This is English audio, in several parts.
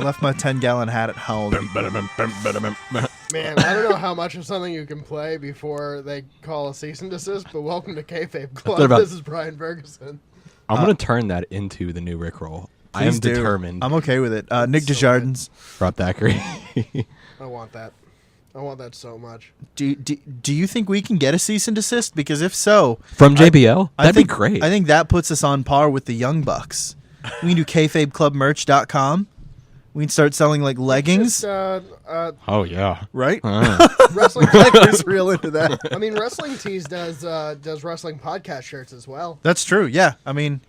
left my 10-gallon hat at home. Man, I don't know how much of something you can play before they call a cease and desist, but welcome to Kayfabe Club. This is Brian Ferguson. I'm going to turn that into the new Rickroll. I am determined. I'm okay with it. Nick Desjardins. Rob Thackeray. I want that. I want that so much. Do you think we can get a cease and desist? Because if so... From JBL? That'd be great. I think that puts us on par with the Young Bucks. We can do kayfabeclubmerch.com. We can start selling like leggings. Oh, yeah. Right? Wrestling Tiger's real into that. I mean, Wrestling Tees does wrestling podcast shirts as well. That's true, yeah. I mean,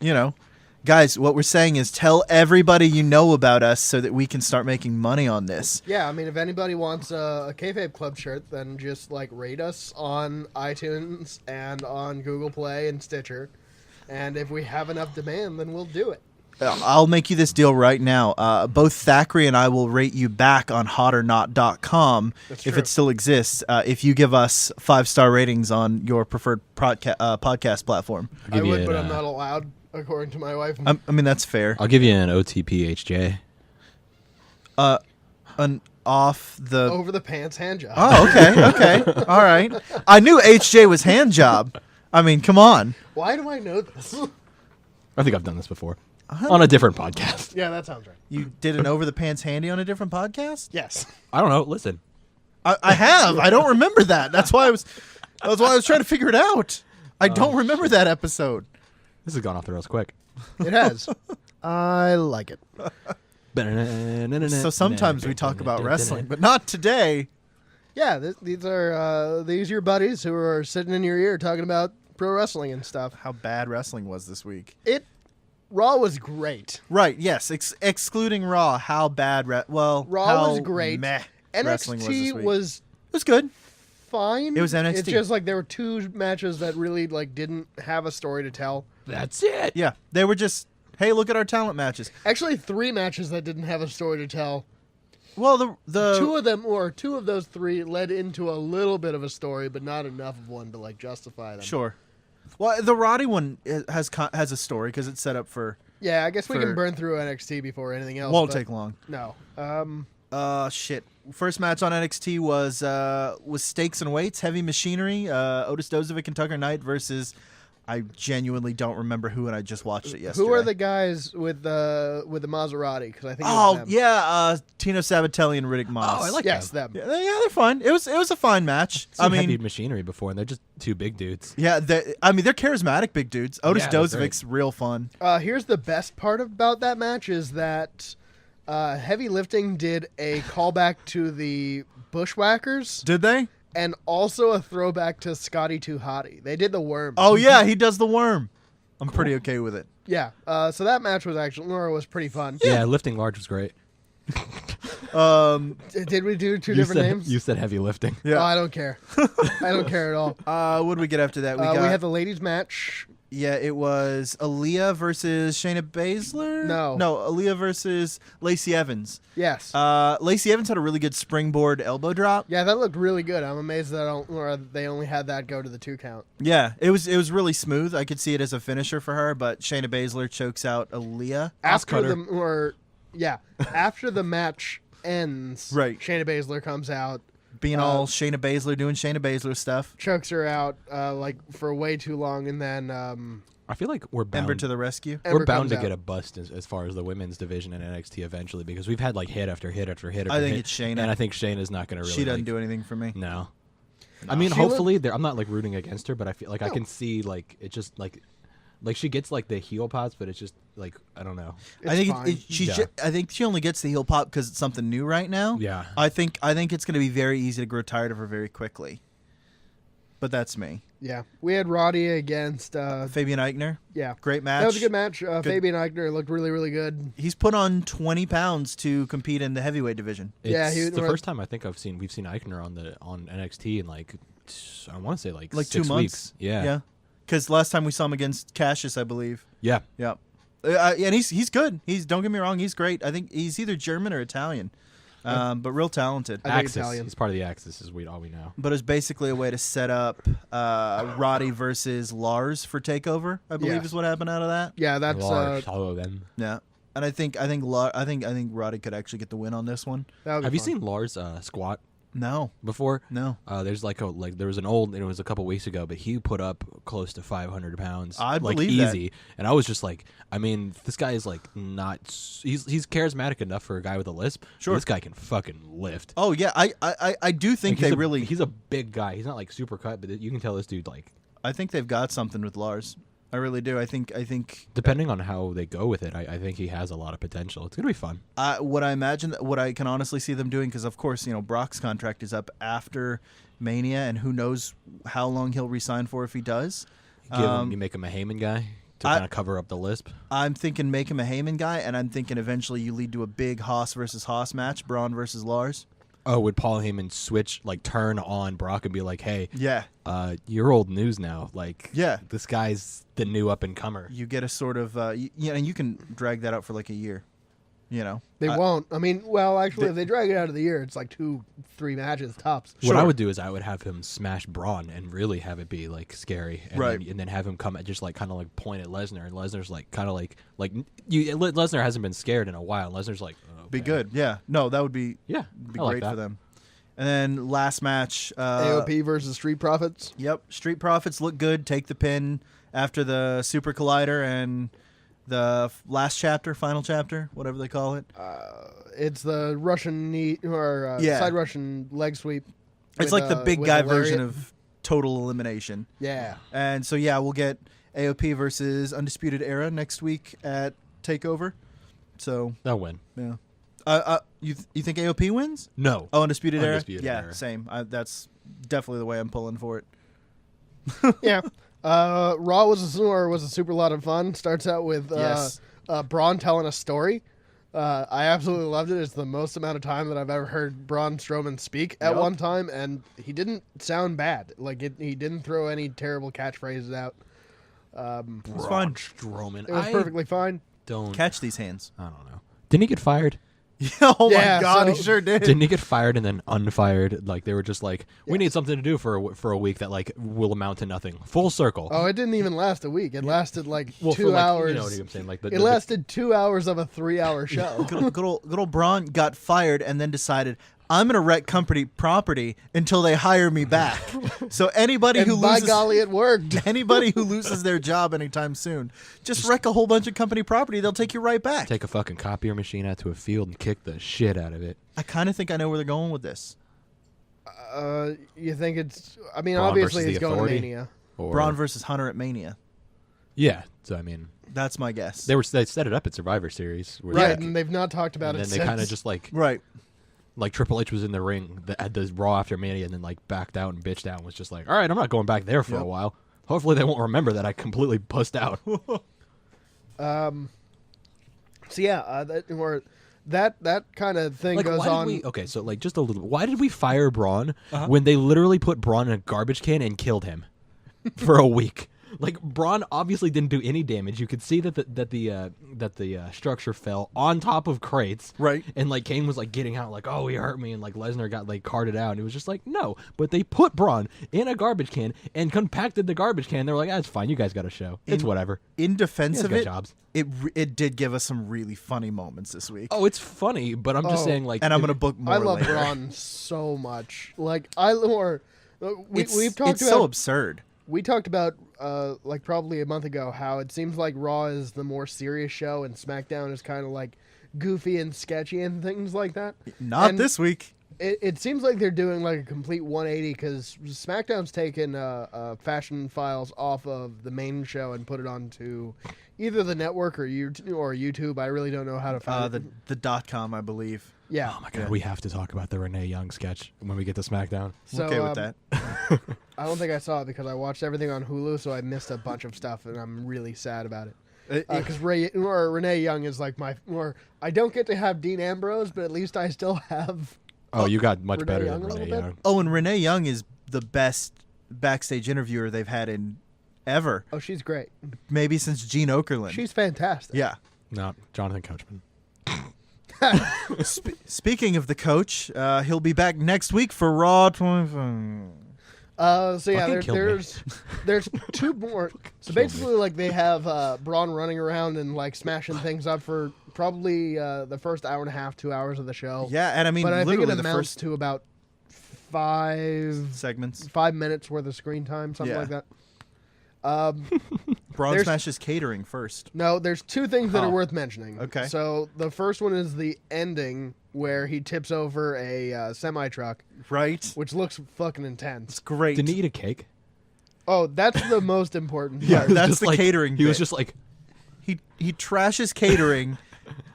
guys, what we're saying is tell everybody you know about us so that we can start making money on this. Yeah, I mean, if anybody wants a Kayfabe Club shirt, then just rate us on iTunes and on Google Play and Stitcher. And if we have enough demand, then we'll do it. I'll make you this deal right now. Both Thackeray and I will rate you back on hotornot.com if it still exists. If you give us 5-star ratings on your preferred podcast platform. I would, but I'm not allowed, according to my wife. I mean, that's fair. I'll give you an OTPHJ. An over the pants hand job. Oh, okay. All right. I knew HJ was hand job. I mean, come on. Why do I know this? I think I've done this before. On a different podcast. Yeah, that sounds right. You did an over the pants handy on a different podcast? Yes. I don't know. Listen. I have. I don't remember that. That's why I was trying to figure it out. I don't remember that episode. This has gone off the rails quick. It has. I like it. So sometimes we talk about wrestling, but not today. Yeah, these are your buddies who are sitting in your ear talking about pro wrestling and stuff. How bad wrestling was this week. Raw was great. Right, yes. Excluding Raw, how bad... Raw was great. Meh wrestling was this week. was It was good. Fine. It was NXT. It's just there were 2 matches that really didn't have a story to tell. That's it. Yeah, they were just, hey, look at our talent matches. Actually, 3 matches that didn't have a story to tell. Well, the 2 of them, or 2 of those 3, led into a little bit of a story, but not enough of one to justify them. Sure. Well, the Roddy one has a story because it's set up for... Yeah, I guess we can burn through NXT before anything else. Won't take long. No. Shit. First match on NXT was Stakes and Weights, Heavy Machinery, Otis Dozovic and Tucker Knight versus... I genuinely don't remember who, and I just watched it yesterday. Who are the guys with the Maserati? Because I think it was them. Yeah, Tino Sabatelli and Riddick Moss. Oh, I like them. Yeah, they're fine. It was a fine match. I've seen Heavy Machinery before, and they're just 2 big dudes. Yeah, they're charismatic big dudes. Otis Dozovic's real fun. Here's the best part about that match is that Heavy Lifting did a callback to the Bushwhackers. Did they? And also a throwback to Scotty Too Hottie. They did the worm. Oh, yeah, he does the worm. I'm pretty okay with it. Yeah. So that match was pretty fun. Yeah, Lifting Large was great. Did we do 2 different names? You said Heavy Lifting. Yeah. Oh, I don't care. I don't care at all. What did we get after that? We had the ladies match. Yeah, it was Aaliyah versus Shayna Baszler? No, Aaliyah versus Lacey Evans. Yes. Lacey Evans had a really good springboard elbow drop. Yeah, that looked really good. I'm amazed that they only had that go to the 2 count. Yeah, it was really smooth. I could see it as a finisher for her, but Shayna Baszler chokes out Aaliyah. After the match ends, right. Shayna Baszler comes out. Being all Shayna Baszler, doing Shayna Baszler stuff. Chokes her out for way too long, and then... I feel like we're bound... Ember to the rescue. We're bound to get a bust as far as the women's division in NXT eventually, because we've had hit after hit after hit. I think it's Shayna. And I think Shayna's not going to really... She doesn't do anything for me. No. I mean, hopefully... I'm not rooting against her, but I feel like I can see it just she gets the heel pops, but it's just I don't know. I think she only gets the heel pop because it's something new right now. Yeah. I think it's going to be very easy to grow tired of her very quickly. But that's me. Yeah, we had Roddy against Fabian Eichner. Yeah, great match. That was a good match. Fabian Eichner looked really, really good. He's put on 20 pounds to compete in the heavyweight division. It's the first time I think we've seen Eichner on NXT in I want to say 6 2 months. Weeks. Yeah. Because last time we saw him against Cassius, I believe. Yeah. And he's good. Don't get me wrong, he's great. I think he's either German or Italian, but real talented. Axis. He's part of the Axis, is all we know. But it's basically a way to set up Roddy versus Lars for TakeOver, I believe is what happened out of that. Yeah, that's... Lars, yeah. And I think Roddy could actually get the win on this one. Have you seen Lars squat? No. Before? No. There's there was an old, and it was a couple weeks ago, but he put up close to 500 pounds. I believe easy. that. And I was just like, I mean, this guy is not. He's charismatic enough for a guy with a lisp. Sure. This guy can fucking lift. Oh yeah, I do think he's a big guy. He's not like super cut, but you can tell this dude like. I think they've got something with Lars. I really do. I think depending on how they go with it, I think he has a lot of potential. It's gonna be fun. What I can honestly see them doing, because of course Brock's contract is up after Mania, and who knows how long he'll resign for if he does. You make him a Heyman guy to kind of cover up the lisp. I'm thinking make him a Heyman guy, and I'm thinking eventually you lead to a big Haas versus Haas match, Braun versus Lars. Oh, would Paul Heyman turn on Brock and be like, "Hey, yeah, you're old news now. Like, yeah, this guy's the new up and comer." You get a sort of, and you can drag that out for like a year. They won't. I mean, well, actually, if they drag it out of the year, it's like 2-3 matches tops. What I would do is I would have him smash Braun and really have it be like scary, and right? And then have him come at just like kind of like point at Lesnar, and Lesnar's like kind of like Lesnar hasn't been scared in a while. And Lesnar's like, oh, be good, yeah. No, that would be great for them. And then last match, AOP versus Street Profits. Yep, Street Profits look good. Take the pin after the Super Collider and the final chapter, whatever they call it. It's the Russian knee or side Russian leg sweep. It's like the big guy version of Total Elimination. Yeah. And so we'll get AOP versus Undisputed Era next week at TakeOver. So they'll win. Yeah. You think AOP wins? No. Oh, Undisputed Era? Era. Same. That's definitely the way I'm pulling for it. Yeah. Raw was a super lot of fun. Starts out with Braun telling a story. I absolutely loved it. It's the most amount of time that I've ever heard Braun Strowman speak at one time, and he didn't sound bad. He didn't throw any terrible catchphrases out. It was fine. Strowman. It was perfectly fine. Don't catch these hands. I don't know. Didn't he get fired? Oh my God, he sure did. Didn't he get fired and then unfired? Like they were just like, we need something to do for a week that like will amount to nothing. Full circle. Oh, it didn't even last a week. It lasted 2 hours. You know what I'm saying? Like it lasted 2 hours of a 3-hour show. Good old Braun got fired and then decided, I'm gonna wreck company property until they hire me back. So anybody who loses, by golly, it worked. Anybody who loses their job anytime soon, just wreck a whole bunch of company property. They'll take you right back. Take a fucking copier machine out to a field and kick the shit out of it. I kind of think I know where they're going with this. You think it's? I mean, Braun obviously it's going to Mania. Braun versus Hunter at Mania. Yeah. So I mean, that's my guess. They set it up at Survivor Series, right? And they've not talked about it. And then they kind of just right. Like Triple H was in the ring at the Raw after Mania and then like backed out and bitched out and was just like, all right, I'm not going back there for a while. Hopefully they won't remember that I completely pussed out. So yeah, that kind of thing goes on. Okay, so like just a little. Why did we fire Braun when they literally put Braun in a garbage can and killed him for a week? Like Braun obviously didn't do any damage. You could see that the structure fell on top of crates, right? And like Kane was like getting out, like, oh, he hurt me, and like Lesnar got like carted out, and it was just like no. But they put Braun in a garbage can and compacted the garbage can. They were like, it's fine, you guys got a show. It's whatever. In defense of it, jobs. It did give us some really funny moments this week. Oh, it's funny, but I'm just saying like, and I'm gonna book more. I love later. Braun so much. Like we've talked it's so absurd. We talked about like probably a month ago how it seems like Raw is the more serious show and SmackDown is kind of like goofy and sketchy and things like that. Not this week. It seems like they're doing like a complete 180 because SmackDown's taken Fashion Files off of the main show and put it onto either the network or YouTube. I really don't know how to find it. The .com, I believe. Yeah. Oh my God, we have to talk about the Renee Young sketch when we get to SmackDown. So, okay with that. I don't think I saw it because I watched everything on Hulu, so I missed a bunch of stuff, and I'm really sad about it. Because Renee Young is like I don't get to have Dean Ambrose, but at least I still have. Oh, you got much Renee better Young than Renee Young. Oh, and Renee Young is the best backstage interviewer they've had in ever. Oh, she's great. Maybe since Gene Okerlund. She's fantastic. Yeah. No, Jonathan Coachman. Speaking of the coach, he'll be back next week for Raw 25. So yeah, there's two more. So basically, like they have Braun running around and like smashing things up for probably the first hour and a half, 2 hours of the show. Yeah, and I mean, but I think literally it the amounts first to about 5 segments. 5 minutes worth of screen time, something like that. Braun smashes catering first. No, there's 2 things that are worth mentioning. Okay. So the first one is the ending where he tips over a semi-truck. Right. Which looks fucking intense. It's great. Didn't he eat a cake? Oh, that's the most important part. Yeah, that's the catering He was bit. just like... He trashes catering.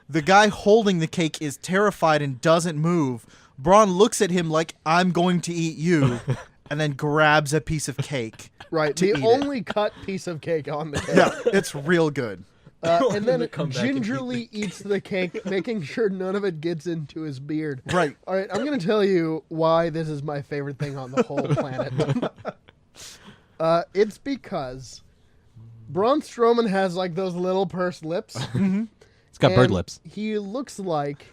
The guy holding the cake is terrified and doesn't move. Braun looks at him like, I'm going to eat you, and then grabs a piece of cake. Right, the only cut piece of cake on the cake. Yeah, it's real good. And then gingerly eats the cake, making sure none of it gets into his beard. Right. All right, I'm going to tell you why this is my favorite thing on the whole planet. It's because Braun Strowman has like those little pursed lips. It's got bird lips. He looks like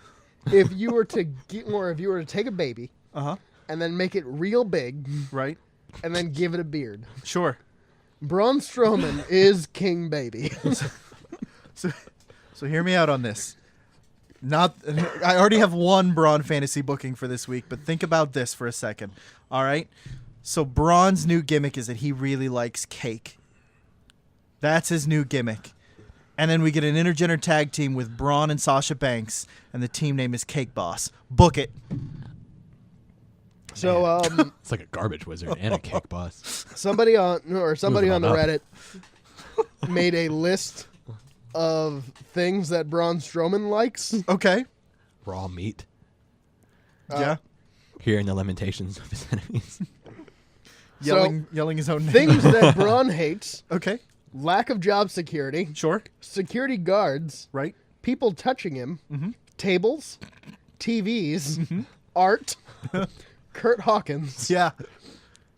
if you were to take a baby and then make it real big, right, and then give it a beard. Sure. Braun Strowman is King Baby. So hear me out on this. I already have one Braun fantasy booking for this week, but think about this for a second. All right? So Braun's new gimmick is that he really likes cake. That's his new gimmick. And then we get an intergender tag team with Braun and Sasha Banks, and the team name is Cake Boss. Book it. So it's like a garbage wizard and a cake boss. Somebody on the Reddit made a list of things that Braun Strowman likes. Okay. Raw meat. Yeah. Hearing the lamentations of his enemies. Yelling his own name. Things that Braun hates. Okay. Lack of job security. Sure. Security guards. Right. People touching him. Mm-hmm. Tables. TVs. Art. Kurt Hawkins. Yeah.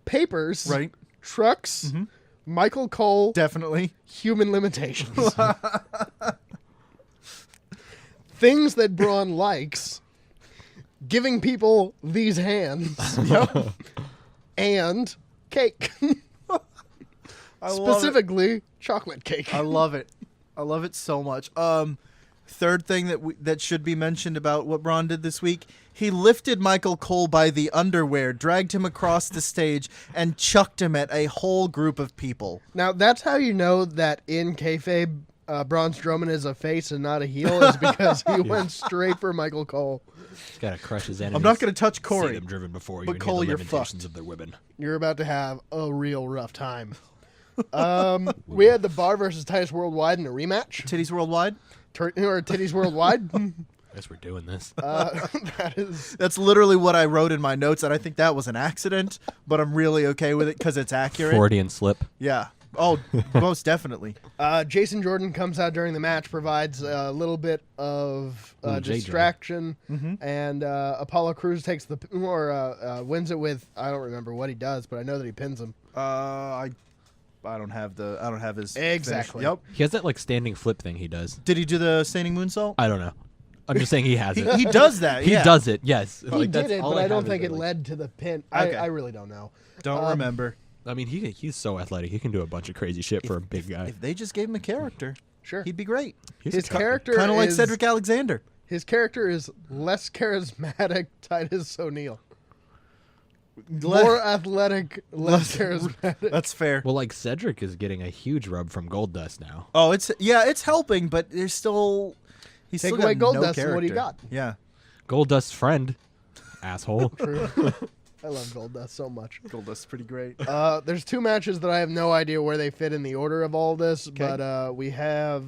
Papers. Right. Trucks. Michael Cole. Definitely. Human limitations. Things that Braun likes. Giving people these hands. Yep. And cake. Specifically, chocolate cake. I love it. I love it so much. Third thing that should be mentioned about what Braun did this week, he lifted Michael Cole by the underwear, dragged him across the stage, and chucked him at a whole group of people. Now, that's how you know that in kayfabe, Braun Strowman is a face and not a heel, is because he went straight for Michael Cole. He's got to crush his enemies. I'm not going to touch Corey. See them driven before you, but and Cole, hear you're the lamentations fucked. of their women. You're about to have a real rough time. We had the Bar versus Titus Worldwide in a rematch. Titties Worldwide? Or Titties Worldwide. I guess we're doing this. That's literally what I wrote in my notes, and I think that was an accident, but I'm really okay with it because it's accurate. Freudian slip. Yeah. Oh, most definitely. Jason Jordan comes out during the match, provides a little bit of distraction, and Apollo Crews takes wins it with, I don't remember what he does, but I know that he pins him. I don't have his exactly. Finish. Yep. He has that like standing flip thing he does. Did he do the standing moonsault? I don't know. I'm just saying he has it. He does that. He yeah. does it. Yes. He did it, but I don't think it led to the pin. Okay. I really don't know. Don't remember. I mean, he's so athletic. He can do a bunch of crazy shit for a big guy. If they just gave him a character, sure, he'd be great. His character kind of like Cedric Alexander. His character is less charismatic Titus O'Neil. More athletic, less charismatic. That's fair. Well, like Cedric is getting a huge rub from Goldust now. Oh, it's helping, but there's still he's Take still away got Goldust, no and what do you character. got? Yeah, Goldust's friend, asshole. True. I love Goldust so much. Goldust's pretty great. There's 2 matches that I have no idea where they fit in the order of all this, but we have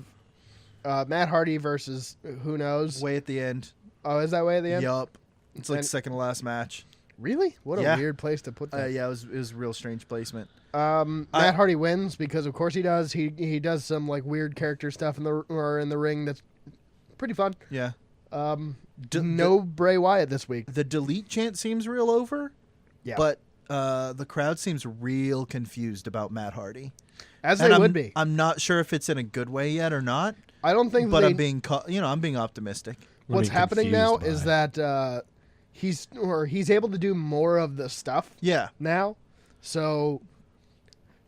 Matt Hardy versus who knows? Way at the end. Oh, is that way at the end? Yup. It's like second to last match. Really? What a weird place to put that. Yeah, it was real strange placement. Matt Hardy wins because of course he does. He does some like weird character stuff in the ring that's pretty fun. Yeah. No Bray Wyatt this week. The delete chant seems real over. Yeah. But the crowd seems real confused about Matt Hardy. As they would be. I'm not sure if it's in a good way yet or not. I don't think. But I'm being optimistic. What's happening now is that he's able to do more of the stuff. Yeah. Now, so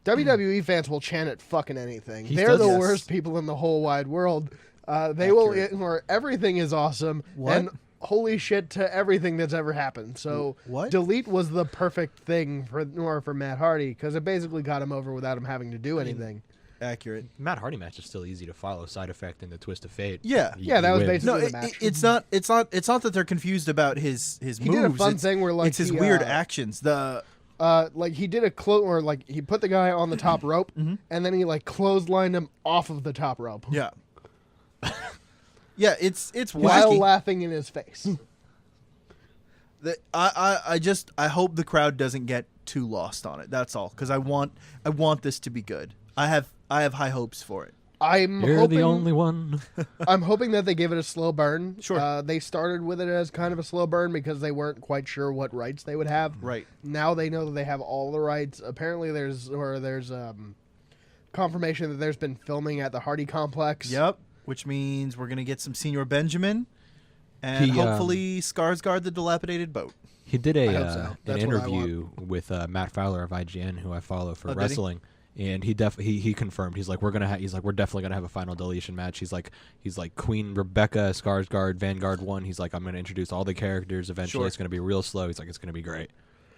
WWE fans will chant at fucking anything. They're the worst people in the whole wide world. They will, or everything is awesome. What? And holy shit to everything that's ever happened. So What? Delete was the perfect thing for Matt Hardy because it basically got him over without him having to do anything. Accurate. Matt Hardy match is still easy to follow. Side Effect and the Twist of Fate. Yeah. Yeah, that was win. basically No, the match. it's not that they're confused about his moves. He did a fun thing where like it's his he, weird actions. like he did a or like he put the guy on the top rope and then he like clotheslined him off of the top rope. Yeah. Yeah, it's While wacky. laughing in his face. I hope the crowd doesn't get too lost on it. That's all, because I want this to be good. I have high hopes for it. You're hoping, the only one. I'm hoping that they give it a slow burn. Sure. They started with it as kind of a slow burn because they weren't quite sure what rights they would have. Right. Now they know that they have all the rights. Apparently there's confirmation that there's been filming at the Hardy Complex. Yep. Which means we're gonna get some Senior Benjamin, and hopefully Skarsgård the dilapidated boat. He did I hope so. an That's what I interview with Matt Fowler of IGN, who I follow for did he? wrestling, and he confirmed he's like we're definitely gonna have a final deletion match. He's like Queen Rebecca, Skarsgård, Vanguard 1. He's like, I'm gonna introduce all the characters eventually. Sure. It's gonna be real slow. He's like, it's gonna be great.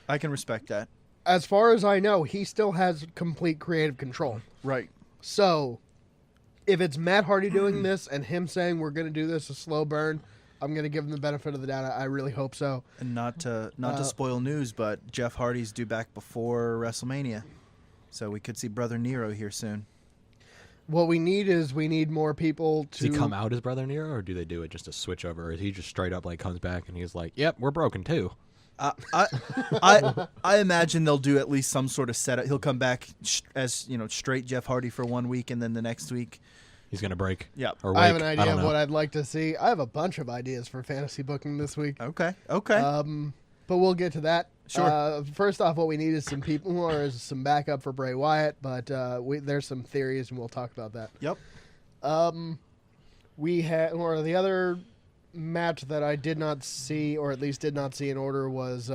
I can respect that. As far as I know, he still has complete creative control. Right. So, if it's Matt Hardy doing this and him saying we're going to do this a slow burn, I'm going to give him the benefit of the doubt. I really hope so. And not to spoil news, but Jeff Hardy's due back before WrestleMania, so we could see Brother Nero here soon. What we need more people to... Does he come out as Brother Nero, or do they do it just a switch over? Or is he just straight up like comes back and he's like, yep, we're broken too? I imagine they'll do at least some sort of setup. He'll come back as straight Jeff Hardy for 1 week, and then the next week he's gonna break. Yeah. Or I have an wake. idea of know. what I'd like to see. I have a bunch of ideas for fantasy booking this week. Okay. But we'll get to that. Sure. First off, what we need is some people, or is some backup for Bray Wyatt. But there's some theories, and we'll talk about that. Yep. We had, or the other match that I did not see, or at least did not see in order, was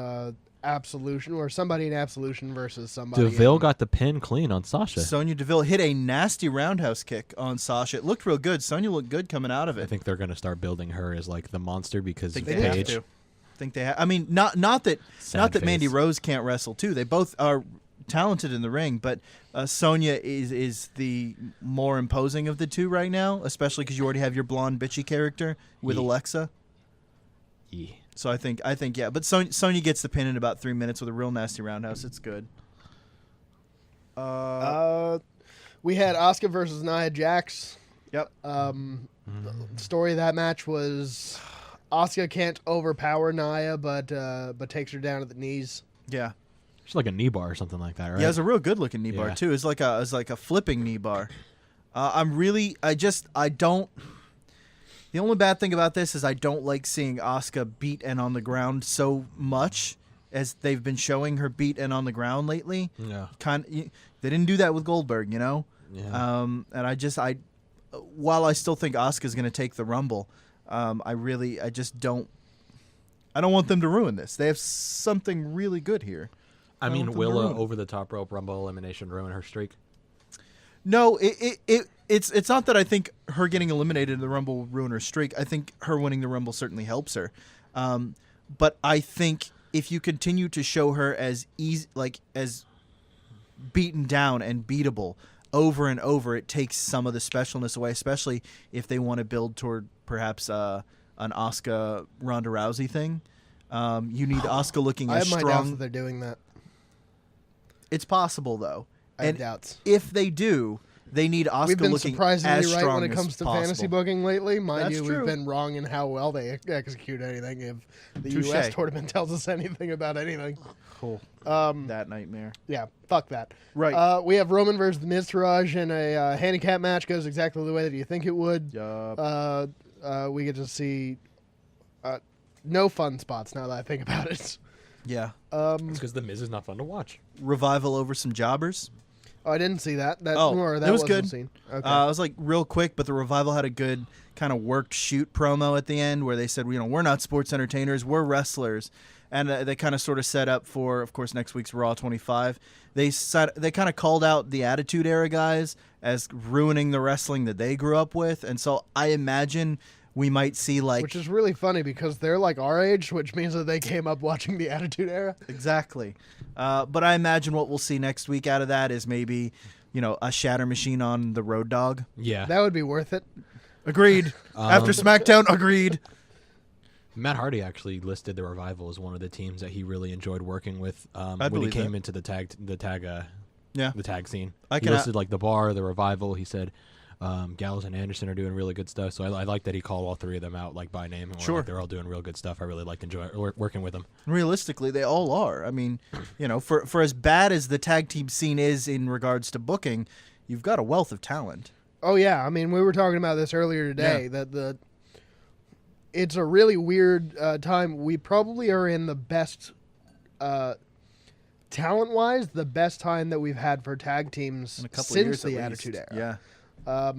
Absolution, or somebody in Absolution versus somebody. Deville got the pin clean on Sasha. Sonya Deville hit a nasty roundhouse kick on Sasha. It looked real good. Sonya looked good coming out of it. I think they're gonna start building her as like the monster because think of they have Paige. to. Think they have. I mean, not that Sad Mandy face. Rose can't wrestle too. They both are talented in the ring, but Sonya is the more imposing of the two right now, especially because you already have your blonde bitchy character with Yeah. Alexa. Yeah. So I think yeah. But Sonya gets the pin in about 3 minutes with a real nasty roundhouse. It's good. We had Asuka versus Nia Jax. Yep. The story of that match was Asuka can't overpower Nia, but takes her down at the knees. Yeah. She's like a knee bar or something like that, right? Yeah, it's a real good looking knee bar Yeah. too. It's like a flipping knee bar. I don't. The only bad thing about this is I don't like seeing Asuka beat and on the ground so much as they've been showing her beat and on the ground lately. Yeah. They didn't do that with Goldberg, Yeah. And while I still think Asuka's going to take the Rumble, I don't want them to ruin this. They have something really good here. I mean, don't will ruin it. over the top rope Rumble elimination ruin her streak? No, it's not that I think her getting eliminated in the Rumble will ruin her streak. I think her winning the Rumble certainly helps her. But I think if you continue to show her as as beaten down and beatable over and over, it takes some of the specialness away, especially if they want to build toward perhaps an Asuka Ronda Rousey thing. You need Asuka looking I as have my doubts strong. that they're doing that. It's possible though. I have And doubts. if they do, they need Asuka We've been looking surprisingly as right strong when it as comes to possible. fantasy booking lately. Mind That's you, true. we've been wrong in how well they execute anything. If the Touche. U.S. tournament tells us anything about anything, Cool. That nightmare. yeah, fuck that. Right. We have Roman versus the Miztourage, and a handicap match goes exactly the way that you think it would. Yup. We get to see no fun spots now that I think about it. Yeah. It's because the Miz is not fun to watch. Revival over some jobbers. Oh, I didn't see that. That Oh, or that it was wasn't good. Seen. Okay. It was like real quick, but the Revival had a good kind of worked shoot promo at the end where they said, we're not sports entertainers, we're wrestlers. and they kind of sort of set up for, of course, next week's Raw 25. They kind of called out the Attitude Era guys as ruining the wrestling that they grew up with, and so I imagine we might see which is really funny because they're like our age, which means that they came up watching the Attitude Era. Exactly. But I imagine what we'll see next week out of that is maybe, a shatter machine on the Road Dogg. Yeah. That would be worth it. Agreed. After SmackDown, agreed. Matt Hardy actually listed the Revival as one of the teams that he really enjoyed working with when he came into the tag scene. He listed like the Bar, the Revival. He said Gallows and Anderson are doing really good stuff. So I like that he called all three of them out like by name. And like, they're all doing real good stuff. I really like working with them. Realistically, they all are. I mean, for as bad as the tag team scene is in regards to booking, you've got a wealth of talent. Oh yeah, I mean we were talking about this earlier today that it's a really weird time. We probably are in the best, talent-wise, the best time that we've had for tag teams since the Attitude Era. Yeah.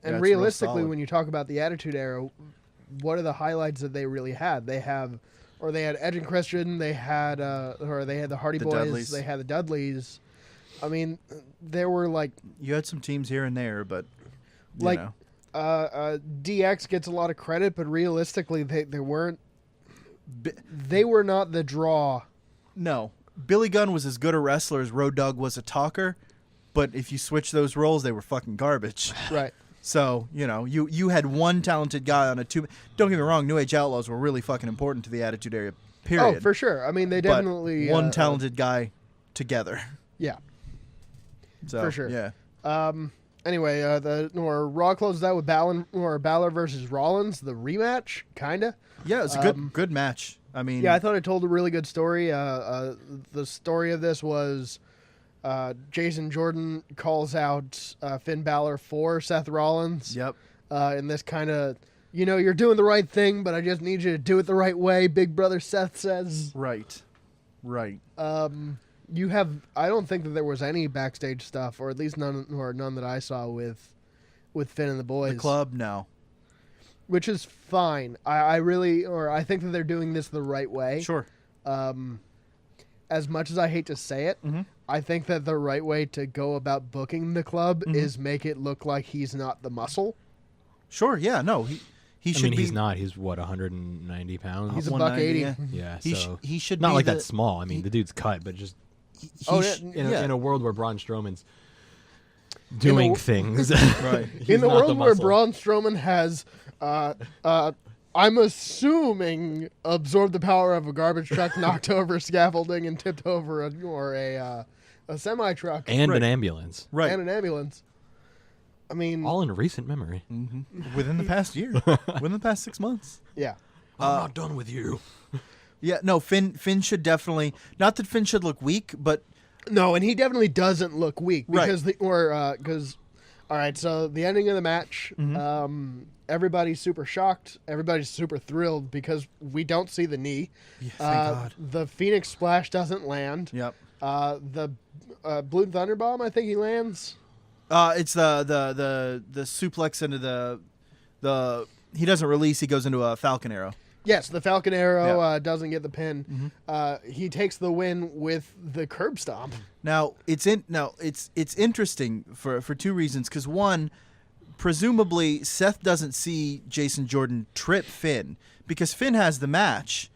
And realistically, when you talk about the Attitude Era, what are the highlights that they really had? They had Edge and Christian. They had the Hardy Boys. Dudleys. They had the Dudleys. I mean, there were like you had some teams here and there, but DX gets a lot of credit, but realistically, they weren't. They were not the draw. No, Billy Gunn was as good a wrestler as Road Dogg was a talker, but if you switch those roles, they were fucking garbage. Right. So you had one talented guy on a two. Don't get me wrong, New Age Outlaws were really fucking important to the Attitude Era. Period. Oh, for sure. I mean, they definitely one talented guy together. Yeah. So, for sure. Yeah. Anyway, Raw closes out with Balor versus Rollins, the rematch, kinda. Yeah, it's a good match. I mean, yeah, I thought it told a really good story. The story of this was Jason Jordan calls out Finn Balor for Seth Rollins. Yep. And this kind of, you're doing the right thing, but I just need you to do it the right way. Big brother Seth says. Right. I don't think that there was any backstage stuff, or at least none that I saw with Finn and the boys. The club, no. Which is fine. I think that they're doing this the right way. Sure. As much as I hate to say it, I think that the right way to go about booking the club is make it look like he's not the muscle. Sure, yeah, no. He should be. He's not. He's, 190 pounds? He's $180. Yeah, he should not be like that small. I mean, the dude's cut, but just in a world where Braun Strowman's doing things. Right. In the world where Braun Strowman has, I'm assuming, absorbed the power of a garbage truck, knocked over scaffolding, and tipped over a semi-truck. And an ambulance. Right. And an ambulance. I mean... all in recent memory. Mm-hmm. Within the past year. Within the past 6 months. Yeah. I'm not done with you. Yeah, no, Finn should definitely... Not that Finn should look weak, but... No, and he definitely doesn't look weak. Because right. All right, so the ending of the match, everybody's super shocked. Everybody's super thrilled because we don't see the knee. Yeah, thank God. The Phoenix Splash doesn't land. Yep. The Blue Thunder Bomb, I think he lands. It's the suplex into the... He doesn't release, he goes into a Falcon Arrow. Yes, the Falcon Arrow doesn't get the pin. He takes the win with the curb stomp. Now it's interesting for two reasons. Because one, presumably Seth doesn't see Jason Jordan trip Finn because Finn has the match,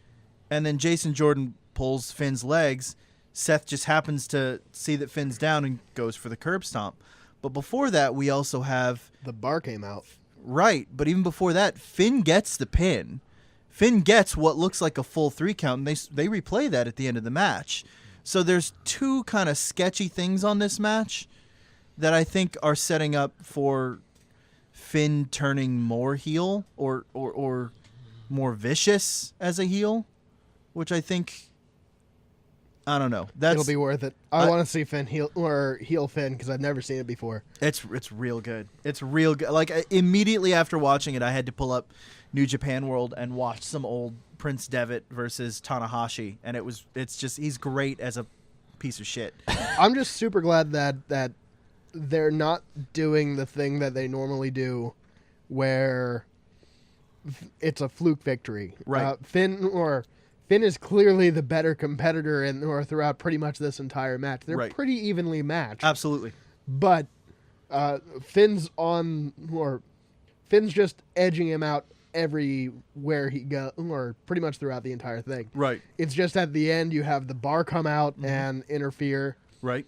and then Jason Jordan pulls Finn's legs. Seth just happens to see that Finn's down and goes for the curb stomp. But before that, we also have the bar came out. Right, but even before that, Finn gets the pin. Finn gets what looks like a full 3 count, and they replay that at the end of the match. So there's two kind of sketchy things on this match that I think are setting up for Finn turning more heel or more vicious as a heel, which I think, I don't know. It'll be worth it. I want to see Finn heel Finn because I've never seen it before. It's real good. It's real good. Like immediately after watching it, I had to pull up New Japan World and watch some old Prince Devitt versus Tanahashi, and it's just he's great as a piece of shit. I'm just super glad that they're not doing the thing that they normally do, where it's a fluke victory. Right. Finn is clearly the better competitor or throughout pretty much this entire match. They're Right. pretty evenly matched. Absolutely. But Finn's just edging him out everywhere he goes, or pretty much throughout the entire thing. Right. It's just at the end you have the bar come out and interfere. Right.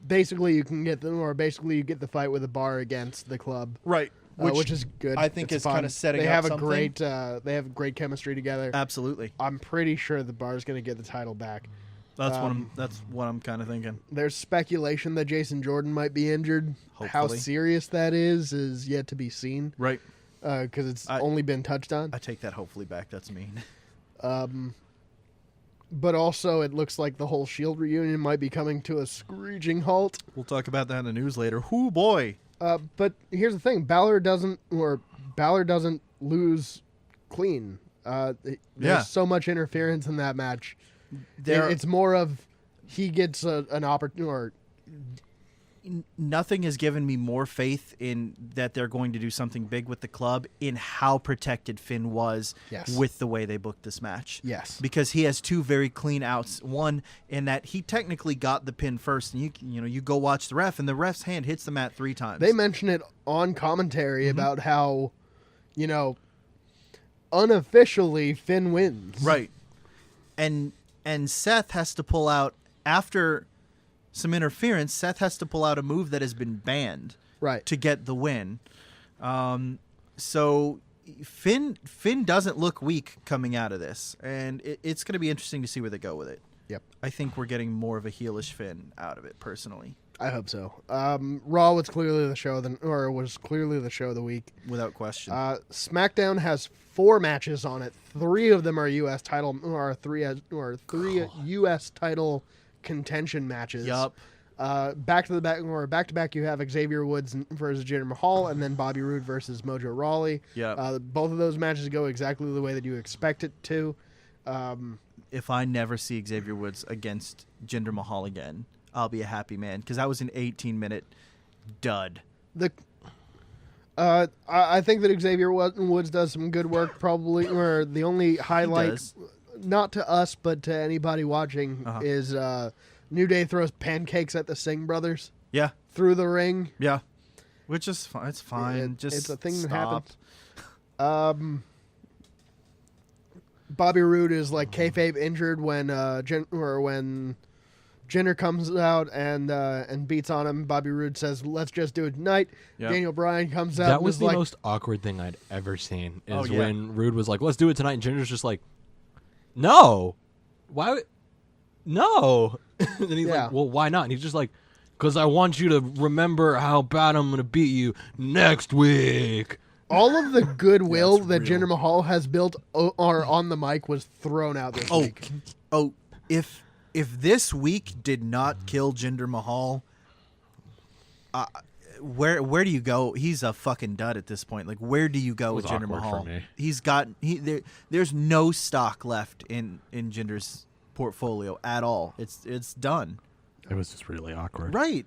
Basically, you get the fight with the bar against the club. Right. Which is good. I think It's is fun. kind of setting they up have something. they have great chemistry together. Absolutely. I'm pretty sure the bar's going to get the title back. That's what I'm kind of thinking. There's speculation that Jason Jordan might be injured. How Hopefully. serious that is yet to be seen. Right. Because it's only been touched on. I take that hopefully back. That's mean. But also, it looks like the whole Shield reunion might be coming to a screeching halt. We'll talk about that in the news later. Whoo boy. But here's the thing: Balor doesn't lose clean. There's so much interference in that match. It's more of he gets an opportunity. Or nothing has given me more faith in that they're going to do something big with the club in how protected Finn was with the way they booked this match. Yes. Because he has two very clean outs. One, in that he technically got the pin first, and you go watch the ref, and the ref's hand hits the mat 3 times. They mention it on commentary about how, unofficially Finn wins. Right. And Seth has to pull out after some interference. Seth has to pull out a move that has been banned, right, to get the win. So Finn doesn't look weak coming out of this, and it's going to be interesting to see where they go with it. Yep, I think we're getting more of a heelish Finn out of it, personally. I hope so. Raw was clearly the show of the week, Without question. SmackDown has 4 matches on it. 3 of them are U.S. title, or three U.S. title contention matches. Yup. Back to back, you have Xavier Woods versus Jinder Mahal, and then Bobby Roode versus Mojo Rawley. Yep. Both of those matches go exactly the way that you expect it to. If I never see Xavier Woods against Jinder Mahal again, I'll be a happy man, because that was an 18-minute dud. I think that Xavier Woods does some good work, probably. Or the only highlight, not to us but to anybody watching, is New Day throws pancakes at the Singh brothers. Yeah. Through the ring. Yeah. Which is fine. It's fine. It's a thing stop. that happens. Bobby Roode is like kayfabe injured when Jinder comes out and beats on him. Bobby Roode says, "Let's just do it tonight." Yep. Daniel Bryan comes out. That was the most awkward thing I'd ever seen. When Roode was like, "Let's do it tonight," and Jinder's just like, "No, why? No." And he's like, "Well, why not?" And he's just like, "Because I want you to remember how bad I'm gonna beat you next week." All of the goodwill that Jinder Mahal has built on the mic was thrown out this week. If this week did not kill Jinder Mahal, where do you go? He's a fucking dud at this point. Like, where do you go with Jinder Mahal? There's no stock left in Jinder's portfolio at all. It's done. It was just really awkward. Right.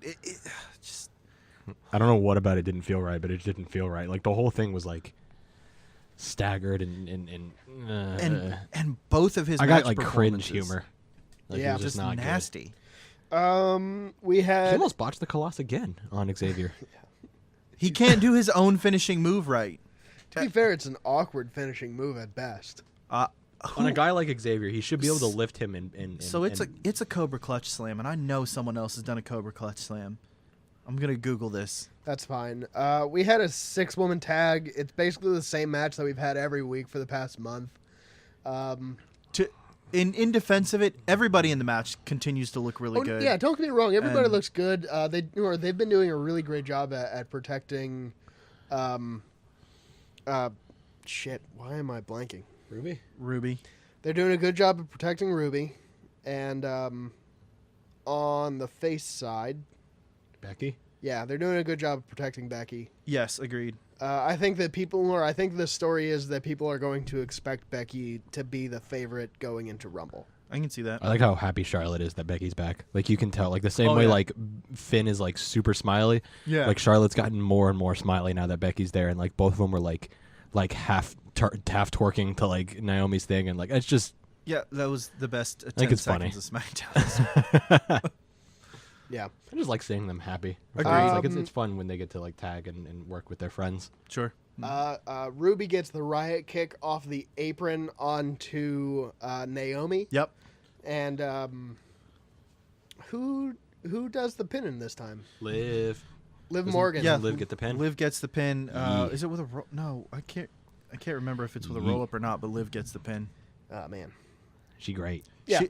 I don't know what about it didn't feel right, but it didn't feel right. Like, the whole thing was like staggered and both of his I got like performances. cringe humor. Like, yeah, it was just not nasty. We had he almost botched the Colossus again on Xavier. He can't do his own finishing move right. To be fair, it's an awkward finishing move at best. On a guy like Xavier, he should be able to lift him it's a Cobra Clutch Slam, and I know someone else has done a Cobra Clutch Slam. I'm gonna Google this. That's fine. We had a 6-woman tag. It's basically the same match that we've had every week for the past month. In defense of it, everybody in the match continues to look really good. Yeah, don't get me wrong. Everybody looks good. They've been doing a really great job at protecting. Shit. Why am I blanking? Ruby. They're doing a good job of protecting Ruby, and on the face side, Becky. Yeah, they're doing a good job of protecting Becky. Yes, agreed. I think the story is that people are going to expect Becky to be the favorite going into Rumble. I can see that. I like how happy Charlotte is that Becky's back. Like, you can tell, like the same way like Finn is like super smiley. Yeah. Like, Charlotte's gotten more and more smiley now that Becky's there, and like both of them were like half Taft twerking to like Naomi's thing, and like it's just Yeah, that was the best 10 think it's seconds of SmackDown. Yeah. I just like seeing them happy. Agreed. It's like it's fun when they get to like tag and work with their friends. Sure. Ruby gets the riot kick off the apron onto Naomi. Yep. And who does the pin in this time? Liv Morgan. Yeah, Liv get the pin. Liv gets the pin. Yeah. Is it with a no? I can't remember if it's with a roll up or not. But Liv gets the pin. Oh man. She great. Yeah.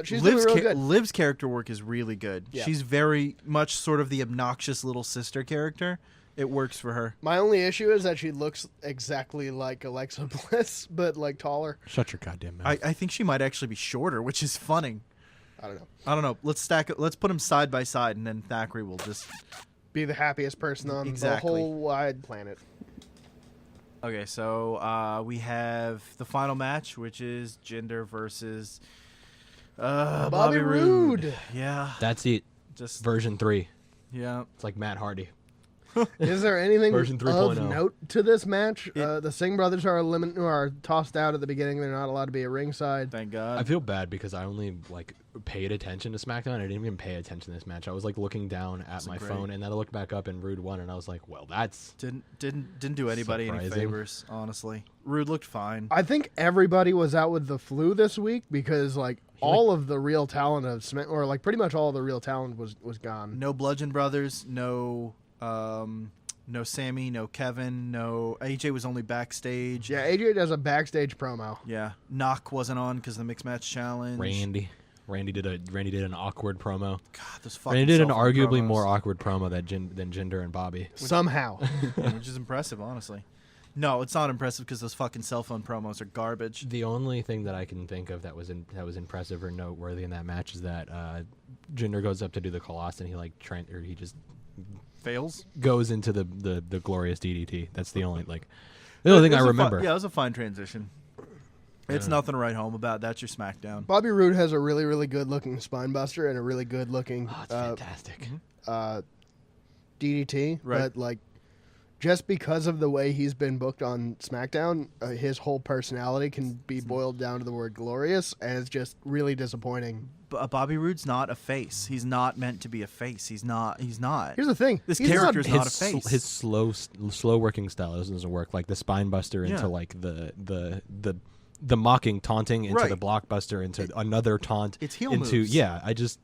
She's doing really good. Liv's character work is really good. Yeah. She's very much sort of the obnoxious little sister character. It works for her. My only issue is that she looks exactly like Alexa Bliss, but like taller. Shut your goddamn mouth. I think she might actually be shorter, which is funny. I don't know. I don't know. Let's put them side by side, and then Thackeray will just Be the happiest person on Exactly. the whole wide planet. Okay, so we have the final match, which is Jinder versus Bobby Roode. Yeah, That's it. just Version 3. yeah. It's like Matt Hardy. Is there anything Version of 3.0. note to this match? The Singh brothers are tossed out at the beginning. They're not allowed to be at ringside. Thank God. I feel bad because I only like paid attention to SmackDown. I didn't even pay attention to this match. I was like looking down at my phone, and then I looked back up and Rude won, and I was like, "Well, that's didn't do anybody any surprising. favors, honestly. Rude looked fine. I think everybody was out with the flu this week because like all of the real talent of Smith, or like pretty much all of the real talent was gone. No Bludgeon Brothers, no Sammy, no Kevin, no AJ was only backstage. Yeah, AJ does a backstage promo. Yeah. Knock wasn't on because the mixed match challenge. Randy did an awkward promo. God, those fucking Randy did an cell phone arguably promos. more awkward promo than Jinder and Bobby. Somehow. Which is impressive, honestly. No, it's not impressive because those fucking cell phone promos are garbage. The only thing that I can think of that was impressive or noteworthy in that match is that Jinder goes up to do the Colossus and he just Fails. goes into the glorious DDT. That's the only the only thing I remember. Yeah, it was a fine transition. It's nothing to write home about. That's your SmackDown. Bobby Roode has a really, really good looking spine buster and a really good looking Oh, it's fantastic. DDT. Right. But like just because of the way he's been booked on SmackDown, his whole personality can be boiled down to the word glorious, and it's just really disappointing. Bobby Roode's not a face. He's not meant to be a face. He's not. He's not. Here's the thing. This he's character's not, not a face. His slow working style doesn't work. Like the spine buster into Yeah. like the mocking taunting into Right. the blockbuster into another taunt. It's heel into moves. yeah. I just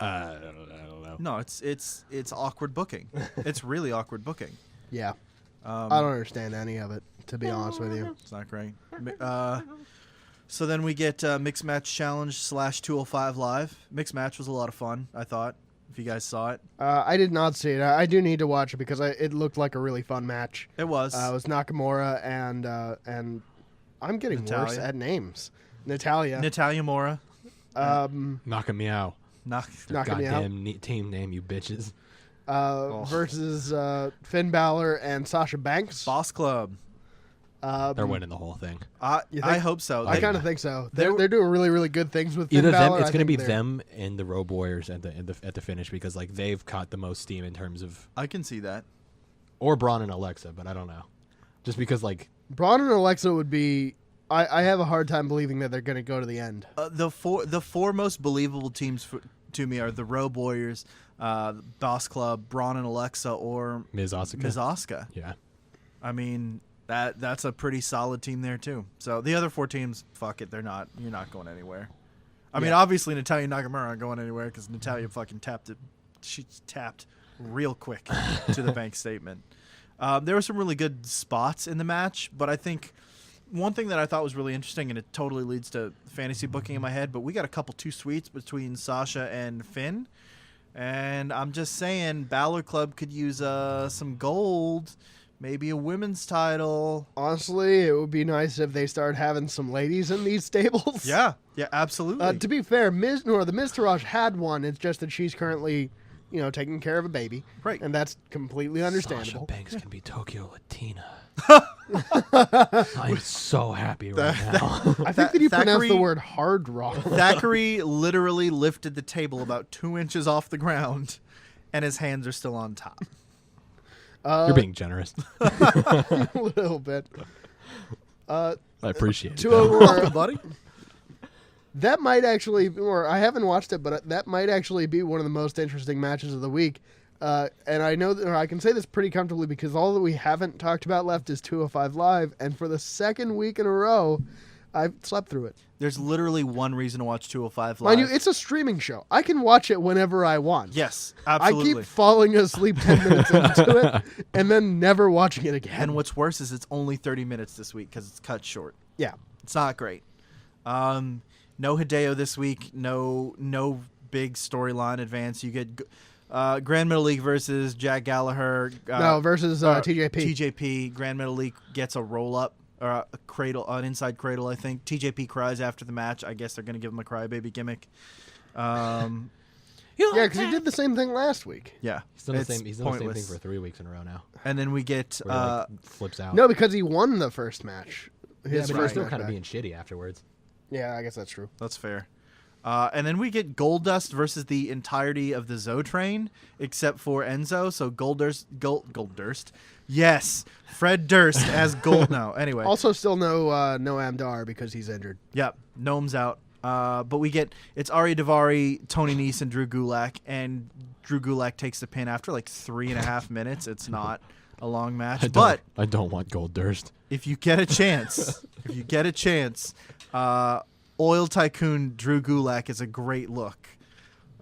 I don't know. No, it's awkward booking. It's really awkward booking. Yeah. I don't understand any of it, to be honest with you. It's not great. So then we get Mixed Match Challenge / 205 Live. Mixed Match was a lot of fun, I thought, if you guys saw it. I did not see it. I do need to watch it because it looked like a really fun match. It was. It was Nakamura and I'm getting worse Natalia. at names. Natalia. Natalia Mora. Knock me out. Knock me out. Goddamn team name, you bitches. Versus Finn Balor and Sasha Banks. Boss Club. They're winning the whole thing. You I think? hope so. I kind of think so. They're doing really, really good things with Finn Either them, Balor. it's going to be they're- them and the Road Warriors at the finish because like they've caught the most steam in terms of I can see that. or Braun and Alexa, but I don't know. Just because like Braun and Alexa would be. I have a hard time believing that they're going to go to the end. The four most believable teams to me are the Road Warriors, Boss Club, Braun and Alexa, or Ms. Asuka. Ms. Asuka. Yeah. I mean, that's a pretty solid team there too. So the other four teams, fuck it, you're not going anywhere. I mean, obviously Natalia Nakamura aren't going anywhere because Natalia fucking tapped it. She tapped real quick to the bank statement. There were some really good spots in the match, but I think one thing that I thought was really interesting, and it totally leads to fantasy booking in my head, but we got a couple two sweets between Sasha and Finn. And I'm just saying, Balor Club could use some gold, maybe a women's title. Honestly, it would be nice if they start having some ladies in these stables. Yeah, absolutely. To be fair, the Miz Taraj had one. It's just that she's currently, taking care of a baby. Right. And that's completely understandable. Sasha Banks can be Tokyo Latina. I'm so happy right now. I think that you pronounced Thackeray- the word hard wrong. Thackeray literally lifted the table about 2 inches off the ground, and his hands are still on top. You're being generous. A little bit. I appreciate it. 204, buddy. That might actually, or I haven't watched it, but that might actually be one of the most interesting matches of the week. And I know that, or I can say this pretty comfortably because all that we haven't talked about left is 205 Live, and for the second week in a row, I've slept through it. There's literally one reason to watch 205 Live. Mind you, it's a streaming show. I can watch it whenever I want. Yes, absolutely. I keep falling asleep 10 minutes into it and then never watching it again. And what's worse is it's only 30 minutes this week because it's cut short. Yeah. It's not great. No Hideo this week. No big storyline advance. You get Grand Metal League versus Jack Gallagher. Versus TJP. TJP. Grand Metal League gets a roll up or a cradle, an inside cradle. I think TJP cries after the match. I guess they're gonna give him a crybaby gimmick. Yeah, because he did the same thing last week. Yeah, He's done the same thing for 3 weeks in a row now. And then we get Where he, flips out. No, because he won the first match. Yeah, but His he's first still match kind of back. being shitty afterwards. Yeah, I guess that's true. That's fair. And then we get Goldust versus the entirety of the Zoe train, except for Enzo. So Goldust. Yes, Fred Durst as Gold. No, anyway. Also, still no Amdar because he's injured. Yep, Gnome's out. But we get it's Ari Daivari, Tony Nese, and Drew Gulak, and Drew Gulak takes the pin after like 3.5 minutes. It's not a long match, but I don't want Goldust. if you get a chance, Oil Tycoon Drew Gulak is a great look.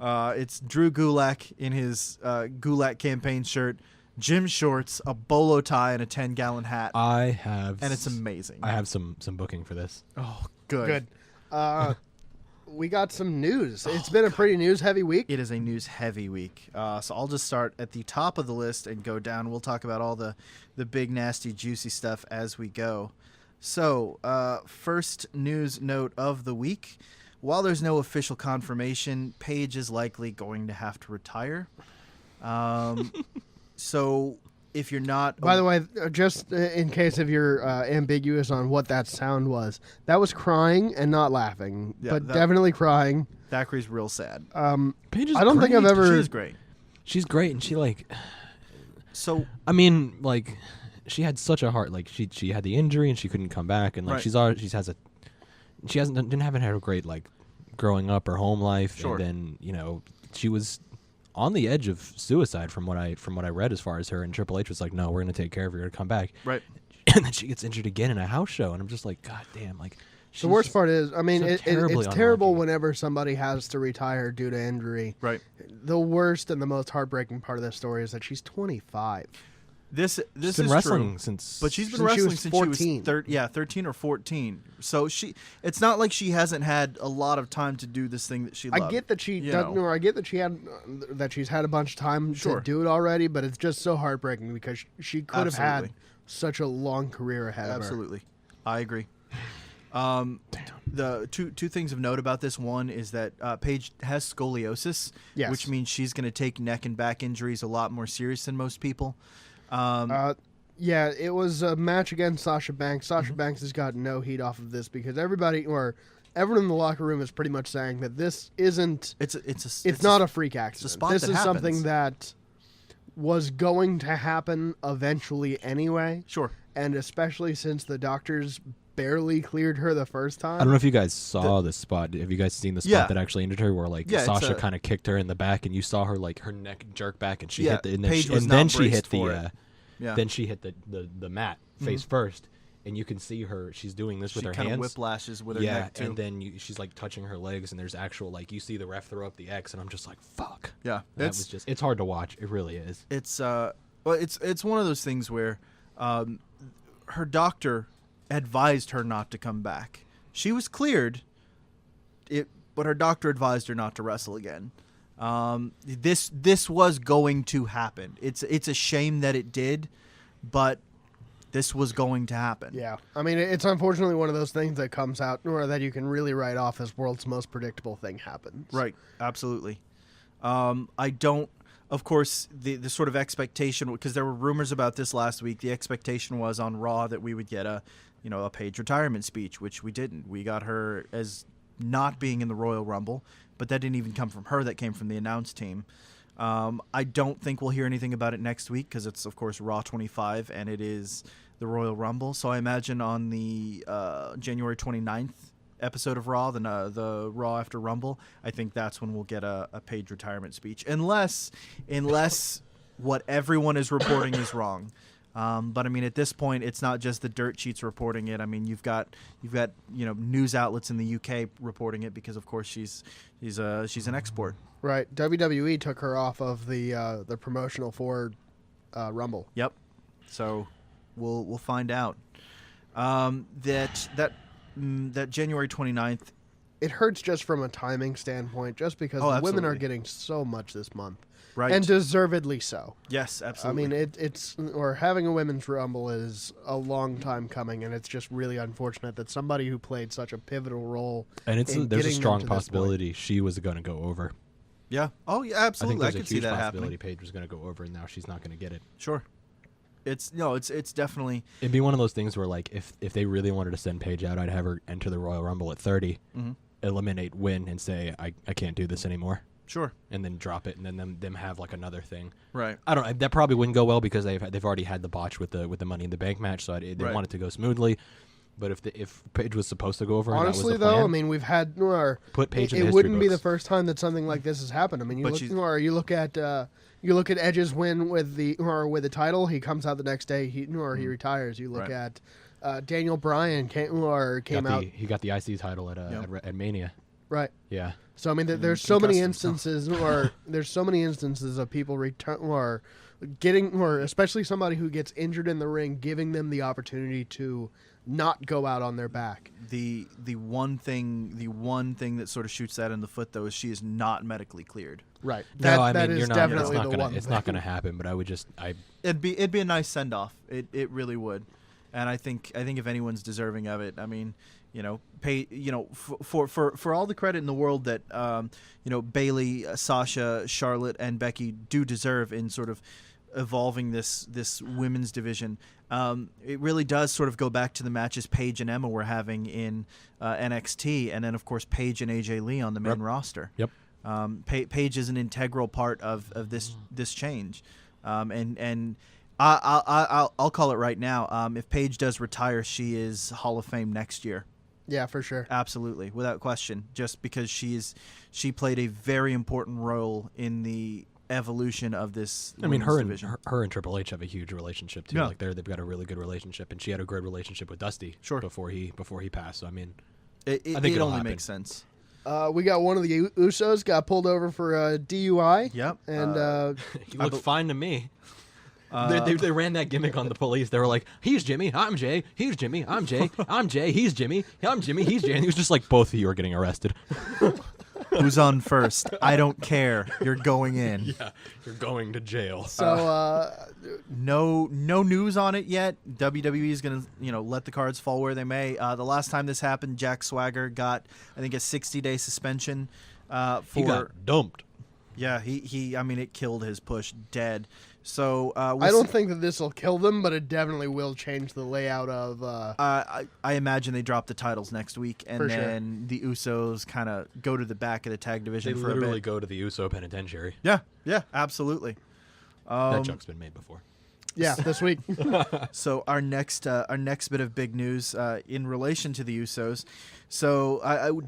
It's Drew Gulak in his Gulak campaign shirt, gym shorts, a bolo tie, and a 10-gallon hat. And it's amazing. I have some booking for this. Oh, good. We got some news. It's been a pretty news-heavy week. It is a news-heavy week. So I'll just start at the top of the list and go down. We'll talk about all the big, nasty, juicy stuff as we go. So, first news note of the week. While there's no official confirmation, Paige is likely going to have to retire. So, if you're not... By the way, just in case if you're ambiguous on what that sound was, that was crying and not laughing, but definitely crying. Thackeray's real sad. Paige is I don't think I've ever... She's great. She's great, and she, like... So... I mean, like... She had such a heart. Like she had the injury and she couldn't come back, and like right. she haven't had a great like growing up or home life. Sure. And then she was on the edge of suicide from what I read as far as her. And Triple H was like, "No, we're gonna take care of her to come back." Right. And then she gets injured again in a house show, and I'm just like, God damn! Like the worst part is, I mean, it's terrible terrible whenever somebody has to retire due to injury. Right. The worst and the most heartbreaking part of this story is that she's 25. This she's is been wrestling true. since, but she's been since wrestling she was since 14. she was 13 or 14. So it's not like she hasn't had a lot of time to do this thing that she loved. I get that she doesn't, or I get that she's had a bunch of time Sure. to do it already, but it's just so heartbreaking because she could have had such a long career ahead of her. Absolutely, I agree. The two things of note about this one is that Paige has scoliosis, which means she's going to take neck and back injuries a lot more serious than most people. Yeah, it was a match against Sasha Banks. Sasha Banks has got no heat off of this because everyone in the locker room is pretty much saying that this isn't. It's not a freak accident. It's a spot this that is happens. something that was going to happen eventually anyway. Sure. And especially since the doctors barely cleared her the first time. I don't know if you guys saw the spot. Have you guys seen the spot that actually injured her, where like Sasha kind of kicked her in the back, and you saw her like her neck jerk back, and she hit the then she hit the mat face first, and you can see her. She's doing this with her hands. She kind of whiplashes with her neck too. And then she's like touching her legs, and there's actual like you see the ref throw up the X, and I'm just like, fuck. Yeah, it's hard to watch. It really is. It's it's one of those things where her doctor advised her not to come back. She was cleared, but her doctor advised her not to wrestle again. This was going to happen. It's a shame that it did, but this was going to happen. Yeah. I mean, it's unfortunately one of those things that comes out or that you can really write off as world's most predictable thing happens. Right. Absolutely. I don't, of course, the sort of expectation, because there were rumors about this last week, the expectation was on Raw that we would get a Paige retirement speech, which we didn't. We got her as not being in the Royal Rumble, but that didn't even come from her. That came from the announce team. I don't think we'll hear anything about it next week because it's, of course, Raw 25, and it is the Royal Rumble. So I imagine on the January 29th episode of Raw, the Raw after Rumble, I think that's when we'll get a Paige retirement speech, unless what everyone is reporting is wrong. But I mean, at this point, it's not just the dirt sheets reporting it. I mean, you've got news outlets in the UK reporting it because, of course, she's an export. Right. WWE took her off of the promotional for Rumble. Yep. So we'll find out. That January 29th. It hurts just from a timing standpoint, just because the women are getting so much this month. Right. And deservedly so. Yes, absolutely. I mean, having a women's rumble is a long time coming, and it's just really unfortunate that somebody who played such a pivotal role. And there's a strong possibility she was going to go over. Yeah. Oh, yeah, absolutely. I think there's a huge possibility happening. Paige was going to go over, and now she's not going to get it. Sure. It's definitely. It'd be one of those things where, like, if they really wanted to send Paige out, I'd have her enter the Royal Rumble at 30, eliminate, win, and say I can't do this anymore. Sure. And then drop it, and then them have like another thing. Right. I don't. That probably wouldn't go well because they've already had the botch with the Money in the Bank match, so they want it to go smoothly. But if Paige was supposed to go over, honestly, and that was the plan, I mean, we've had put Paige in the it history wouldn't be books. the first time that something like this has happened. I mean, you look at Edge's win with the title. He comes out the next day. He retires. You look at Daniel Bryan came out. He got the IC title at Mania. Right. Yeah. So I mean, there's so many instances, of people especially somebody who gets injured in the ring, giving them the opportunity to not go out on their back. The one thing that sort of shoots that in the foot, though, is she is not medically cleared. Right. It's not going to happen. But it'd be a nice send off. It really would, and I think if anyone's deserving of it, I mean. For all the credit in the world that Bayley, Sasha, Charlotte, and Becky do deserve in sort of evolving this women's division, it really does sort of go back to the matches Paige and Emma were having in NXT, and then of course Paige and AJ Lee on the main roster. Yep. Paige is an integral part of this change, and I'll call it right now. If Paige does retire, she is Hall of Fame next year. Yeah, for sure. Absolutely, without question. Just because she played a very important role in the evolution of this. I mean, division. her and Triple H have a huge relationship too. Yeah. Like they've got a really good relationship, and she had a great relationship with Dusty. Sure. Before he passed. So I mean, I think it only makes sense. We got one of the Usos got pulled over for a DUI. Yep. And he looked fine to me. They ran that gimmick on the police. They were like, "He's Jimmy, I'm Jay. He's Jimmy, I'm Jay. I'm Jay. He's Jimmy. I'm Jimmy. He's Jay." And he was just like, "Both of you are getting arrested." Who's on first? I don't care. You're going in. Yeah, you're going to jail. So no news on it yet. WWE is gonna let the cards fall where they may. The last time this happened, Jack Swagger got I think a 60-day suspension. He got dumped. Yeah, he. I mean, it killed his push dead. So I don't think that this will kill them, but it definitely will change the layout of. I imagine they drop the titles next week, and then the Usos kind of go to the back of the tag division for a bit. They literally go to the Uso penitentiary. Yeah, absolutely. That joke's been made before. Yeah, this week. So our next bit of big news in relation to the Usos. So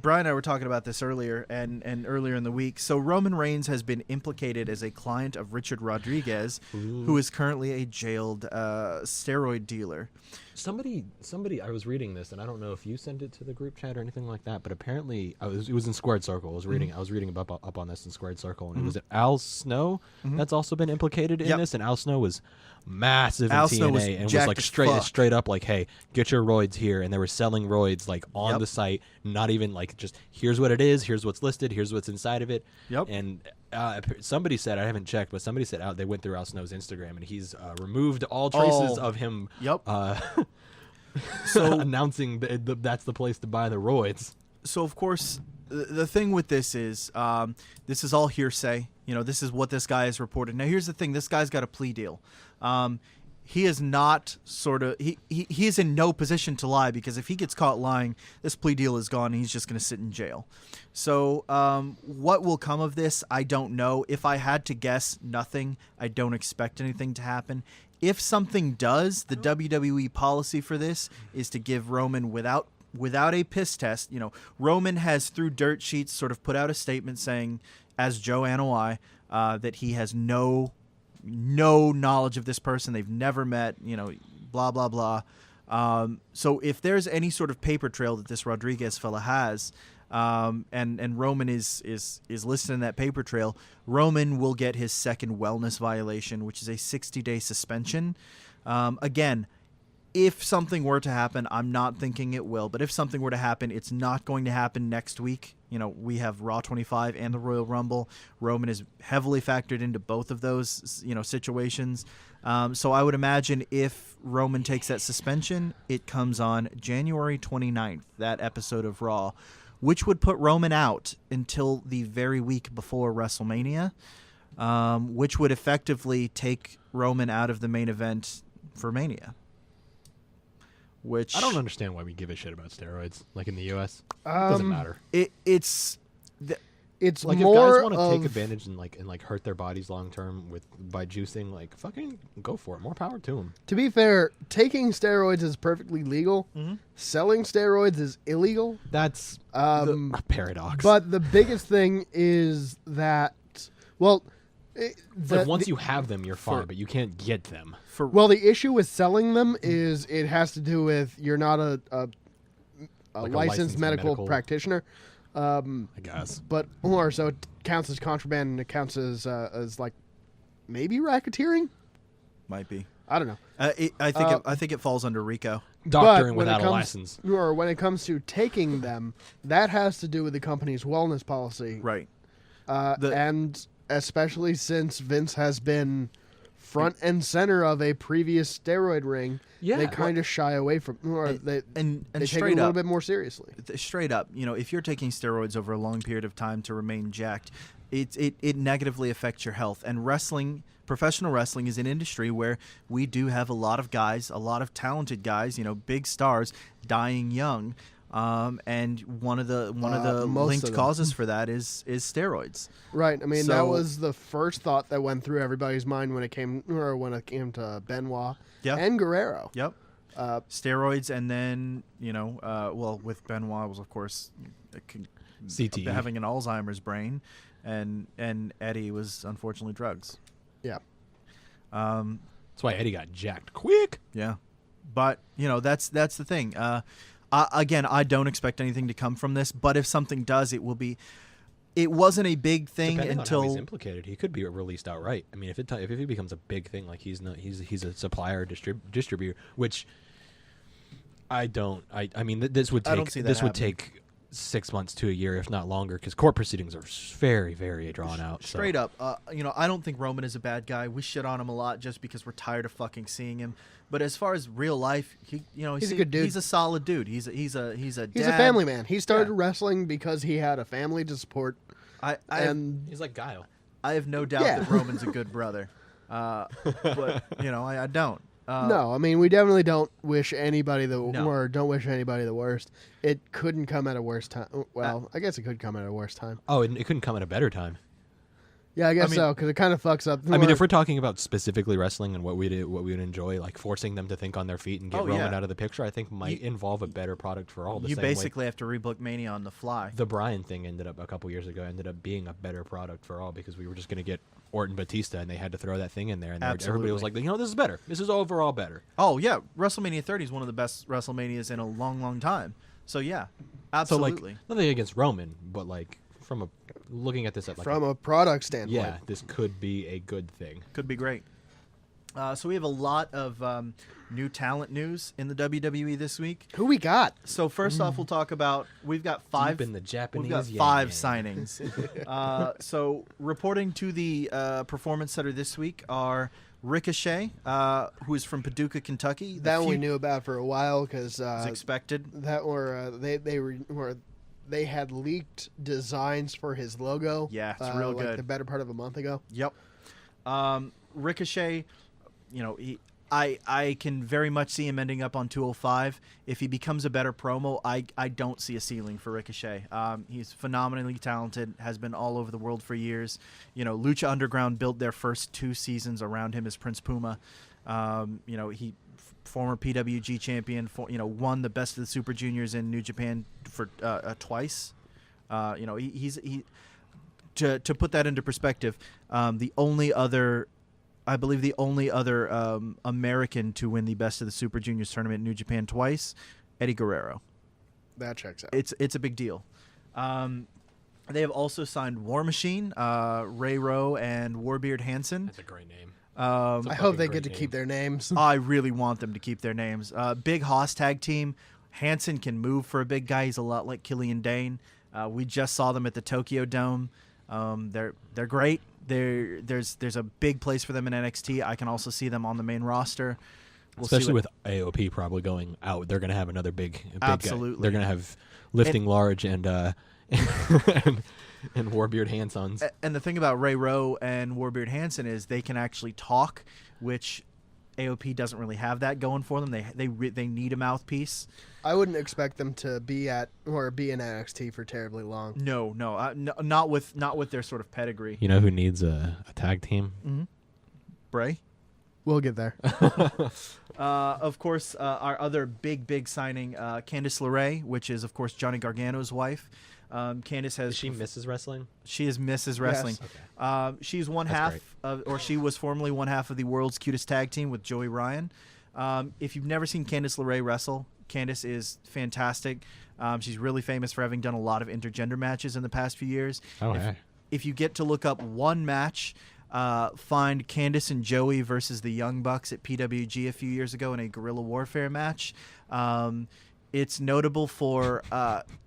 Brian and I were talking about this earlier and earlier in the week. So Roman Reigns has been implicated as a client of Richard Rodriguez, who is currently a jailed steroid dealer. Somebody, I was reading this, and I don't know if you sent it to the group chat or anything like that, but apparently it was in Squared Circle. I was reading up on this in Squared Circle, and it was Al Snow that's also been implicated in this, and Al Snow was massive in TNA and was like straight up like, "Hey, get your roids here," and they were selling roids like on the site, not even like just here's what it is, here's what's listed, here's what's inside of it. And somebody said, I haven't checked, but somebody said they went through Al Snow's Instagram and he's removed all traces of him so announcing that's the place to buy the roids. So of course the thing with this is all hearsay. This is what this guy has reported. Now here's the thing: this guy's got a plea deal. he is not sort of he is in no position to lie, because if he gets caught lying, this plea deal is gone and he's just going to sit in jail. So what will come of this, I don't know. If I had to guess, nothing. I don't expect anything to happen. If something does, the WWE policy for this is to give Roman without a piss test. Roman has, through dirt sheets, sort of put out a statement saying, as Joe Anoa'i, that he has no knowledge of this person. They've never met, blah, blah, blah. So if there's any sort of paper trail that this Rodriguez fella has, and Roman is listed in that paper trail, Roman will get his second wellness violation, which is a 60-day suspension. Again, if something were to happen, I'm not thinking it will, but if something were to happen, it's not going to happen next week. We have Raw 25 and the Royal Rumble. Roman is heavily factored into both of those, situations. So I would imagine if Roman takes that suspension, it comes on January 29th, that episode of Raw, which would put Roman out until the very week before WrestleMania, which would effectively take Roman out of the main event for Mania. Which I don't understand why we give a shit about steroids, like in the U.S. Doesn't matter. It's like more if guys want to of, take advantage and hurt their bodies long term by juicing, fucking go for it. More power to them. To be fair, taking steroids is perfectly legal. Mm-hmm. Selling steroids is illegal. That's a paradox. But the biggest thing is that, once you have them, you're fine, but you can't get them. The issue with selling them is it has to do with you're not a licensed medical practitioner. I guess. But more so, it counts as contraband and it counts as like maybe racketeering. Might be. I don't know. I think it falls under RICO. Doctoring without a license. Or when it comes to taking them, that has to do with the company's wellness policy. Right. And especially since Vince has been front and center of a previous steroid ring, they kind of shy away from, or they take it a little bit more seriously. Straight up, if you're taking steroids over a long period of time to remain jacked, it negatively affects your health. And professional wrestling is an industry where we do have a lot of guys, a lot of talented guys, big stars dying young. And one of the linked causes for that is steroids. Right. I mean, that was the first thought that went through everybody's mind when it came to Benoit and Guerrero. Yep. Steroids, and then with Benoit was of course CTE, having an Alzheimer's brain, and Eddie was unfortunately drugs. Yeah. That's why Eddie got jacked quick. Yeah, but that's the thing. Again, I don't expect anything to come from this, but if something does, it will be. It wasn't a big thing Depending until on how he's implicated. He could be released outright. I mean, if he becomes a big thing, like he's a supplier distributor, which I don't. I mean, this would take. I don't see that happening. Would take 6 months to a year, if not longer, because court proceedings are very, very drawn out. Straight up, I don't think Roman is a bad guy. We shit on him a lot just because we're tired of fucking seeing him. But as far as real life, he's a good dude. He's a solid dude. He's a He's a dad. family man. He started wrestling because he had a family to support. He's like Guile. I have no doubt that Roman's a good brother. But I don't. No, I mean, we definitely don't wish anybody don't wish anybody the worst. It couldn't come at a worse time. Well, I guess it could come at a worse time. Oh, it couldn't come at a better time. Yeah, I guess so, because it kind of fucks up. I mean, if we're talking about specifically wrestling and what we would enjoy, like forcing them to think on their feet and get Roman out of the picture, I think might involve a better product for all. You basically have to rebook Mania on the fly. The Bryan thing a couple years ago ended up being a better product for all, because we were just going to get Orton Batista, and they had to throw that thing in there, and everybody was like, this is better. This is overall better. Oh yeah, WrestleMania 30 is one of the best WrestleManias in a long, long time. So yeah, absolutely. So nothing against Roman, but looking at this from a product standpoint, yeah, this could be a good thing. Could be great. So we have a lot of new talent news in the WWE this week. Who we got? So first off, we'll talk about we've got five. Deep in the Japanese. We've got five signings. So reporting to the Performance Center this week are Ricochet, who is from Paducah, Kentucky. That one we knew about for a while because was expected. That they had leaked designs for his logo. Yeah, it's real good. The better part of a month ago. Yep. Ricochet, I can very much see him ending up on 205. If he becomes a better promo, I don't see a ceiling for Ricochet. He's phenomenally talented, has been all over the world for years. Lucha Underground built their first 2 seasons around him as Prince Puma. He former PWG champion, won the Best of the Super Juniors in New Japan for twice. He to put that into perspective, I believe the only other American to win the Best of the Super Juniors tournament in New Japan twice, Eddie Guerrero. That checks out. It's a big deal. They have also signed War Machine, Ray Rowe, and Warbeard Hansen. That's a great name. I hope they get to keep their names. I really want them to keep their names. Big Hoss tag team. Hansen can move for a big guy. He's a lot like Killian Dane. We just saw them at the Tokyo Dome. They're great. There's a big place for them in NXT. I can also see them on the main roster. Especially with AOP probably going out, they're going to have another big Absolutely. guy. They're going to have Lifting Large and Warbeard Hansons. And the thing about Ray Rowe and Warbeard Hansen is they can actually talk, which AOP doesn't really have that going for them. They need a mouthpiece. I wouldn't expect them to be in NXT for terribly long. No, not with their sort of pedigree. You know who needs a tag team? Mm-hmm. Bray. We'll get there. Of course, our other big signing, Candice LeRae, which is of course Johnny Gargano's wife. Candice has. Is she Mrs. Wrestling? She is Mrs. Wrestling. Yes. Okay. She's one half of, or she was formerly one half of the world's cutest tag team with Joey Ryan. If you've never seen Candice LeRae wrestle, Candice is fantastic. She's really famous for having done a lot of intergender matches in the past few years. Oh, hey. If you get to look up one match, find Candice and Joey versus the Young Bucks at PWG a few years ago in a guerrilla warfare match. It's notable for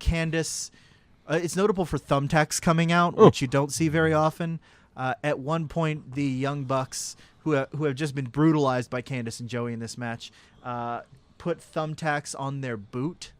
Candice. It's notable for thumbtacks coming out, which you don't see very often. At one point, the Young Bucks, who have just been brutalized by Candice and Joey in this match, put thumbtacks on their boot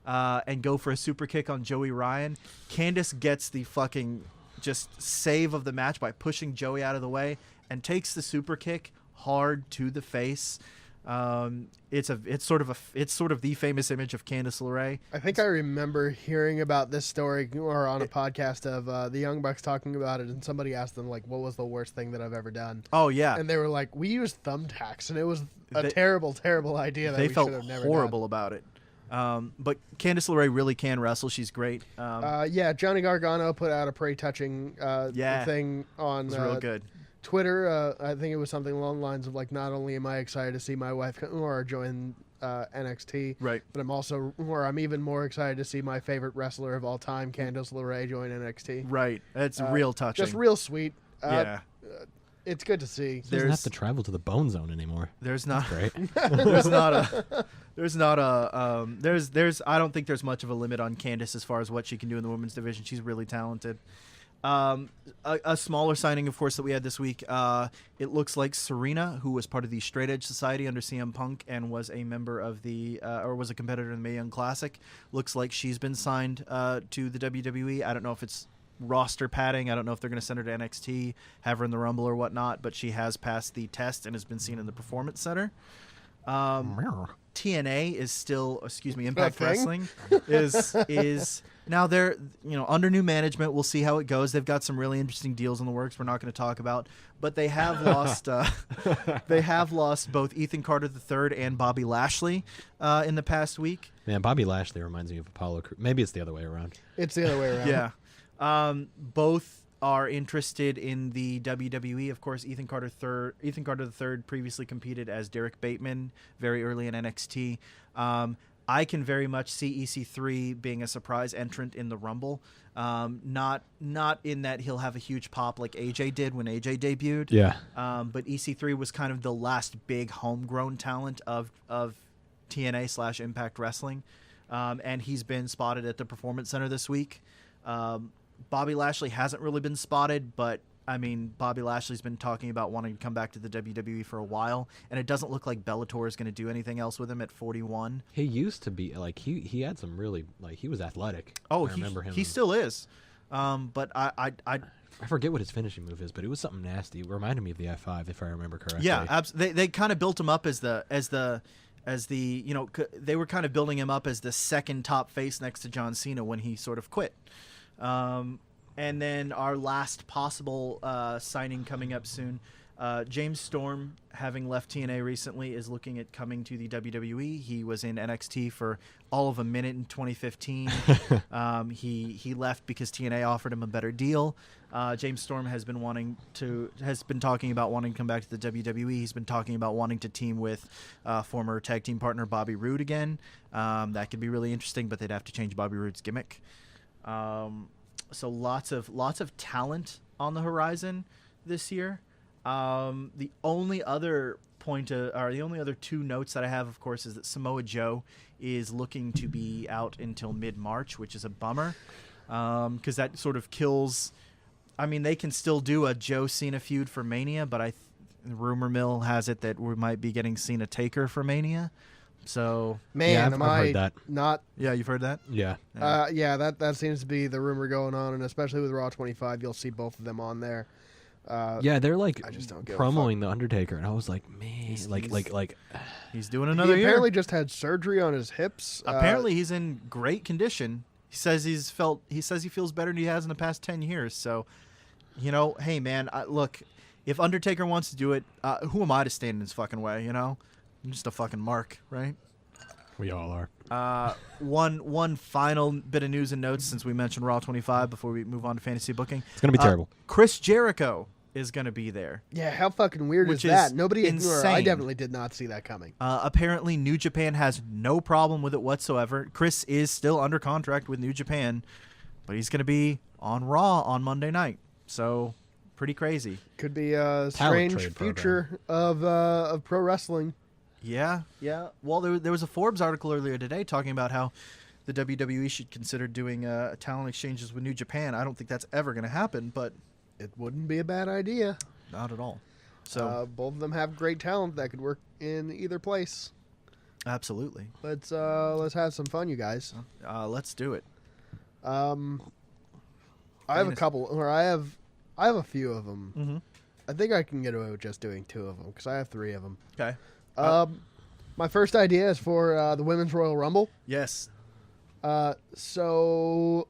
and go for a super kick on Joey Ryan. Candice gets the fucking just save of the match by pushing Joey out of the way and takes the super kick hard to the face. It's sort of the famous image of Candice LeRae. I think I remember hearing about this story or on a podcast of the Young Bucks talking about it, and somebody asked them like, "What was the worst thing that I've ever done?" Oh yeah, and they were like, "We used thumbtacks, and it was a terrible idea that they we felt should have never horrible done." about it. But Candice LeRae really can wrestle. She's great. Yeah, Johnny Gargano put out a pretty touching thing on it was real good. Twitter. I think it was something along the lines of like, not only am I excited to see my wife or join NXT, right, but I'm even more excited to see my favorite wrestler of all time, Candice LeRae, join NXT. Right, it's real touching, just real sweet. Yeah. It's good to see. She doesn't have to travel to the Bone Zone anymore. There's not. Great. I don't think there's much of a limit on Candice as far as what she can do in the women's division. She's really talented. A smaller signing, of course, that we had this week. It looks like Serena, who was part of the Straight Edge Society under CM Punk and was a member of or was a competitor in the Mae Young Classic, looks like she's been signed to the WWE. I don't know if it's roster padding. I don't know if they're going to send her to NXT, have her in the Rumble or whatnot, but she has passed the test and has been seen in the Performance Center. TNA is still, Impact Wrestling is now they're under new management. We'll see how it goes. They've got some really interesting deals in the works we're not going to talk about, but they have lost both Ethan Carter III and Bobby Lashley in the past week. Man, Bobby Lashley reminds me of Apollo Crews. Maybe it's the other way around. It's the other way around. Yeah. Both are interested in the WWE. Of course, Ethan Carter III previously competed as Derek Bateman very early in NXT. I can very much see EC3 being a surprise entrant in the Rumble. Not in that he'll have a huge pop like AJ did when AJ debuted. Yeah. But EC3 was kind of the last big homegrown talent of TNA / Impact Wrestling. And he's been spotted at the Performance Center this week. Bobby Lashley hasn't really been spotted, but I mean, Bobby Lashley's been talking about wanting to come back to the WWE for a while, and it doesn't look like Bellator is going to do anything else with him at 41. He used to be like he had some really he was athletic. Oh, I remember him. He still is, but I I forget what his finishing move is, but it was something nasty. It reminded me of the F5, if I remember correctly. Yeah, they kind of built him up as the they were kind of building him up as the second top face next to John Cena when he sort of quit. And then our last possible signing coming up soon, James Storm, having left TNA recently, is looking at coming to the WWE. He was in NXT for all of a minute in 2015. He left because TNA offered him a better deal. James Storm has been talking about wanting to come back to the WWE. He's been talking about wanting to team with former tag team partner Bobby Roode again. That could be really interesting, but they'd have to change Bobby Roode's gimmick. So lots of talent on the horizon this year. The only other two notes that I have, of course, is that Samoa Joe is looking to be out until mid-March, which is a bummer, because that sort of kills. I mean, they can still do a Joe Cena feud for Mania, but rumor mill has it that we might be getting Cena Taker for Mania. So man, I've heard that. Not? Yeah, you've heard that? Yeah. That seems to be the rumor going on, and especially with Raw 25, you'll see both of them on there. They're like I just don't give promoting the Undertaker, and I was like, man, he's doing another he year. apparently just had surgery on his hips. Apparently, he's in great condition. He says he feels better than he has in the past 10 years. So, hey man, look, if Undertaker wants to do it, who am I to stand in his fucking way? I'm just a fucking mark, right? We all are. One final bit of news and notes since we mentioned Raw 25 before we move on to fantasy booking. It's gonna be terrible. Chris Jericho is going to be there. Yeah, how fucking weird Which is that? is Nobody insane. I definitely did not see that coming. Apparently, New Japan has no problem with it whatsoever. Chris is still under contract with New Japan, but he's going to be on Raw on Monday night. So, pretty crazy. Could be a strange trade future of pro wrestling. Yeah. Well, there was a Forbes article earlier today talking about how the WWE should consider doing talent exchanges with New Japan. I don't think that's ever going to happen, but It wouldn't be a bad idea. not at all. So both of them have great talent that could work in either place. absolutely, Let's have some fun, you guys. let's do it. I have a couple, or I have a few of them. Mm-hmm. I think I can get away with just doing two of them because I have three of them. Okay. My first idea is for the Women's Royal Rumble. Yes. So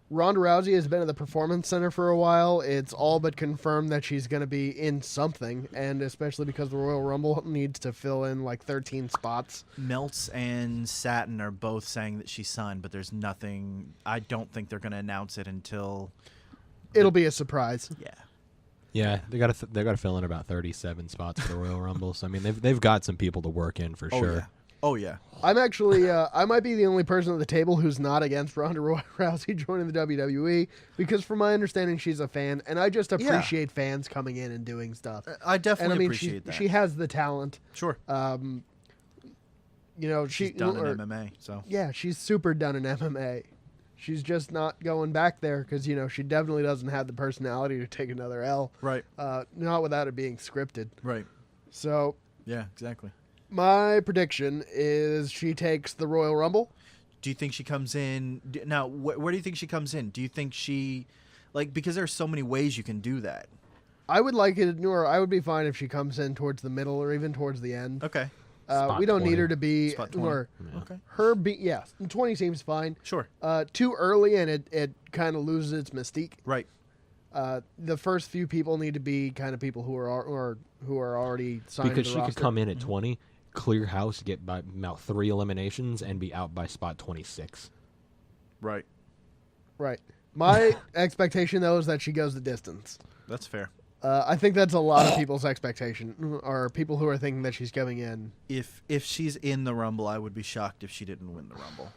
Ronda Rousey has been at the Performance Center for a while. It's all but confirmed that she's going to be in something, and especially because the Royal Rumble needs to fill in like 13 spots. Meltz and Satin are both saying that she's signed, but there's nothing. I don't think they're going to announce it until. It'll be a surprise. Yeah. Yeah, they got to fill in about 37 spots for the Royal Rumble. So I mean, they've got some people to work in for sure. Yeah. Oh yeah. I'm actually, I might be the only person at the table who's not against Ronda Rousey joining the WWE because, from my understanding, she's a fan, and I just appreciate fans coming in and doing stuff. I definitely and I mean, appreciate that. She has the talent. Sure. She's done in MMA, so yeah, she's super done in MMA. She's just not going back there because she definitely doesn't have the personality to take another L. right. Not without it being scripted. Right. So Yeah. Exactly. my prediction is she takes the Royal Rumble. Do you think she comes in now? Where do you think she comes in? Do you think she, because there's so many ways you can do that? I would like it, or I would be fine if she comes in towards the middle or even towards the end. Okay. We don't 20. need her to be, Spot 20. or Okay. her be. Yeah, 20 seems fine. Sure. Too early and it kind of loses its mystique. Right. The first few people need to be kind of people who are already signed Because to she the could roster. come in at 20, clear house, get by about 3 eliminations, and be out by spot 26. Right. Right. My expectation though is that she goes the distance. That's fair. I think that's a lot of people's expectation, or people who are thinking that she's coming in. If she's in the Rumble, I would be shocked if she didn't win the Rumble.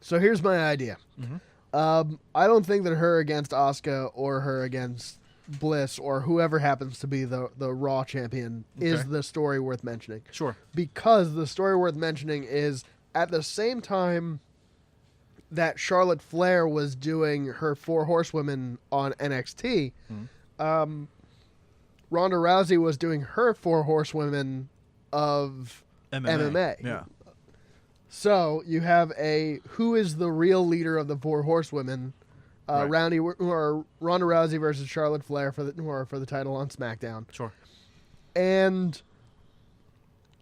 So here's my idea. Mm-hmm. I don't think that her against Asuka or her against Bliss or whoever happens to be the Raw champion is Okay. the story worth mentioning. Sure. Because the story worth mentioning is at the same time that Charlotte Flair was doing her 4 Horsewomen on NXT, Ronda Rousey was doing her 4 Horsewomen of MMA. Yeah. So you have who is the real leader of the 4 Horsewomen Right. Ronda Rousey versus Charlotte Flair for the title on SmackDown. Sure. And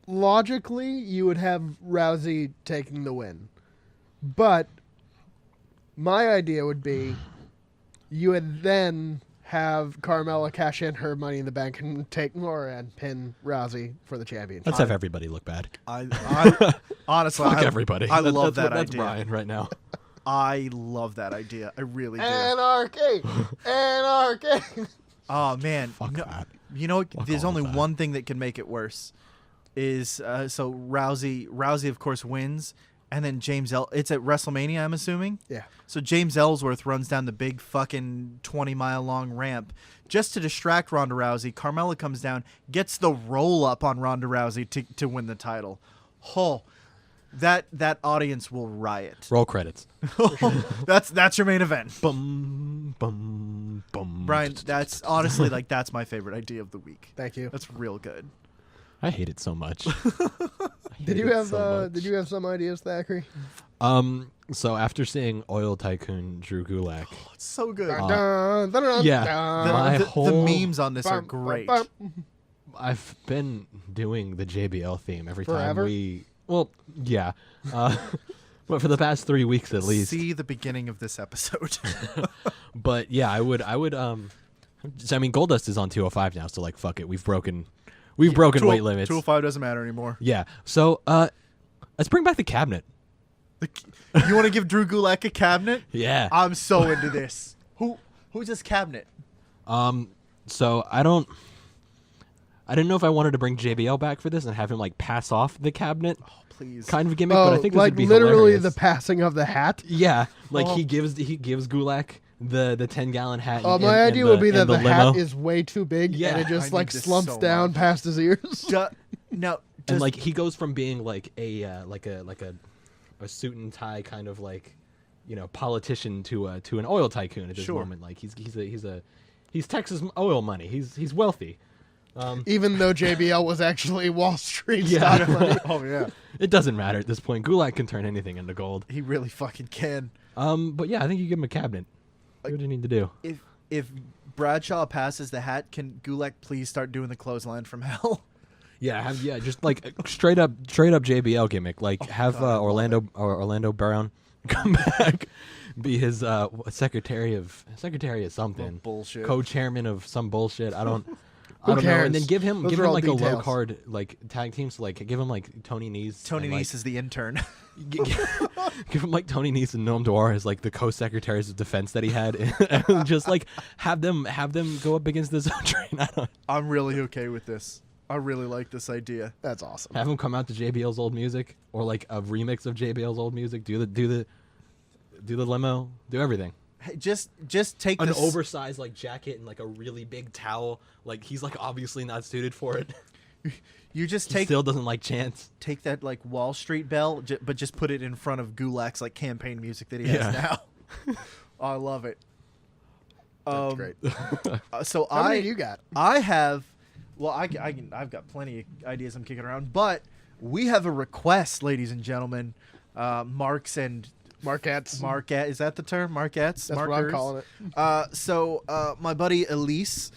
logically, you would have Rousey taking the win. But my idea would be you would then have Carmella cash in her Money in the Bank and pin Rousey for the championship. Let's have everybody look bad. I honestly, Fuck everybody. I love that That's idea. Brian right now. I love that idea. I really do. Anarchy! Anarchy! Oh man, Fuck that. You know, there's all only of that. one thing that can make it worse. Is so Rousey of course wins, and then it's at WrestleMania, I'm assuming. Yeah. So James Ellsworth runs down the big fucking 20-mile long ramp just to distract Ronda Rousey. Carmella comes down, gets the roll up on Ronda Rousey to win the title. Oh, that audience will riot. Roll credits. That's your main event. Bum, bum, bum. Brian, that's honestly that's my favorite idea of the week. Thank you. That's real good. I hate it so much. Did you have some ideas, Thackeray? So after seeing Oil Tycoon Drew Gulak, It's so good. yeah, The memes on this are great. I've been doing the JBL theme every Forever? time we. Well, yeah, but for the past 3 weeks at least. See the beginning of this episode. But yeah, I would. So, I mean, Goldust is on 205 now, so fuck it, we've broken weight limits. 205 doesn't matter anymore. Yeah, so let's bring back the cabinet. You want to give Drew Gulak a cabinet? Yeah. I'm so into this. Who's this cabinet? So I didn't know if I wanted to bring JBL back for this and have him pass off the cabinet. Oh, please. Kind of gimmick, but I think this would be literally hilarious. the passing of the hat. Yeah, Oh. he gives Gulak the 10-gallon hat. My idea would be that the limo. hat is way too big Yeah. and it just I need this slumps so down much. past his ears. No. And he goes from being a suit and tie kind of politician to an oil tycoon at this Sure. moment. He's Texas oil money. He's wealthy. Even though JBL was actually Wall Street Yeah. stock money. Oh yeah. It doesn't matter at this point. Gulak can turn anything into gold. He really fucking can. But yeah, I think you give him a cabinet. What do you need to do? If Bradshaw passes the hat, can Gulak please start doing the clothesline from hell? Yeah, just straight up JBL gimmick. Have God, I love Orlando Brown come back, be his secretary of something, bullshit. co-chairman of some bullshit. I don't Who know. cares? And then give him Those are all a low details. card tag team. So give him Tony Nese. Tony and, Nese is the intern. give him Tony Nese and Noam Dar as the co-secretaries of defense that he had, and just have them go up against the Zone Train. I'm really okay with this. I really like this idea. That's awesome. Have him come out to JBL's old music, or a remix of JBL's old music. Do the limo. Do everything. Hey, just take An this oversized jacket and a really big towel. He's obviously not suited for it. You just He take still doesn't like chants. take that Wall Street bell, but just put it in front of Gulak's campaign music that he has now. Oh, I love it. That's great. So How many do you got? I have. Well, I've got plenty of ideas I'm kicking around, but we have a request, ladies and gentlemen. Marks and Marquettes. is that the term? Marquettes? That's what I'm calling it. So my buddy Elyse,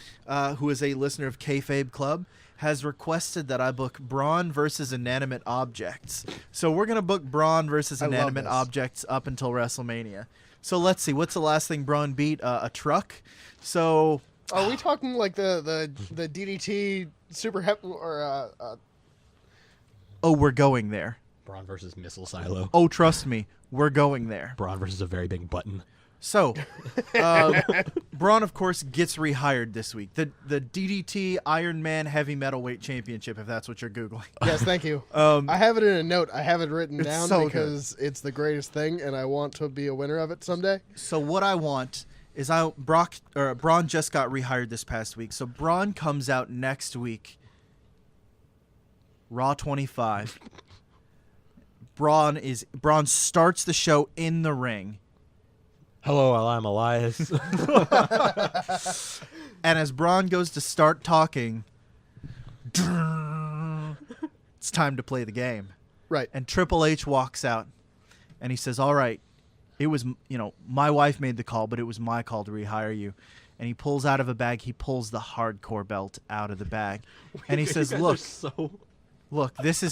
who is a listener of Kayfabe Club, has requested that I book Braun versus inanimate objects. So we're going to book Braun versus I love inanimate this. objects up until WrestleMania. So let's see. What's the last thing Braun beat? A truck? So... Are we talking the DDT super or Oh, we're going there. Braun versus missile silo. Oh, trust me. We're going there. Braun versus a very big button. So, Braun, of course, gets rehired this week. The DDT Iron Man Heavy Metalweight Championship, if that's what you're Googling. Yes, thank you. I have it in a note. I have it written It's down so because it's the greatest thing, and I want to be a winner of it someday. So what I want is Braun just got rehired this past week. So Braun comes out next week. Raw 25. Braun starts the show in the ring. Hello, I'm Elias. And as Braun goes to start talking, it's time to play the game. Right. And Triple H walks out and he says, "All right, it was, my wife made the call, but it was my call to rehire you. And he pulls out of a bag, he pulls the hardcore belt out of the bag. And he says, look, this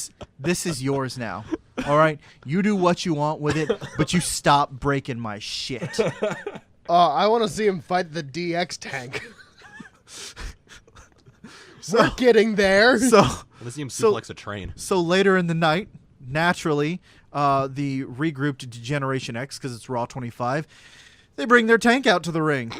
is yours now. All right? You do what you want with it, but you stop breaking my shit. I want to see him fight the DX tank. We're getting there. Let's see him suplex a train. So later in the night, naturally, the regrouped Generation X, because it's Raw 25, they bring their tank out to the ring.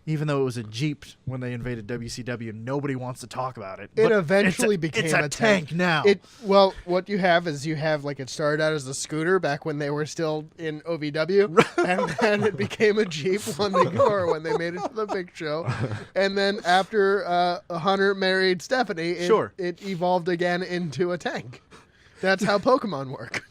Even though it was a Jeep when they invaded WCW, nobody wants to talk about it. It eventually became a tank now. Well, what you have is it started out as a scooter back when they were still in OVW, and then it became a Jeep when they made it to the big show, and then after Hunter married Stephanie, it evolved again into a tank. That's how Pokemon work.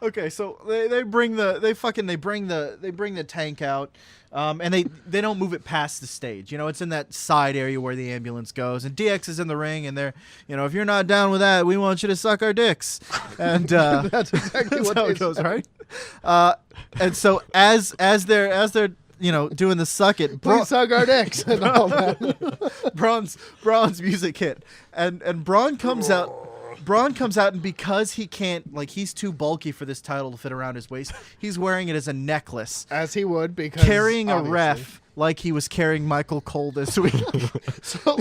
Okay, so they bring the tank out, and they don't move it past the stage. It's in that side area where the ambulance goes, and DX is in the ring, and they're, if you're not down with that, we want you to suck our dicks, and that's exactly what how it goes, right? And so as they're doing the suck it, please suck our dicks and all that. Braun's music hit, and Braun comes out. And because he can't, he's too bulky for this title to fit around his waist, he's wearing it as a necklace. As he would, because carrying a ref like he was carrying Michael Cole this week. So,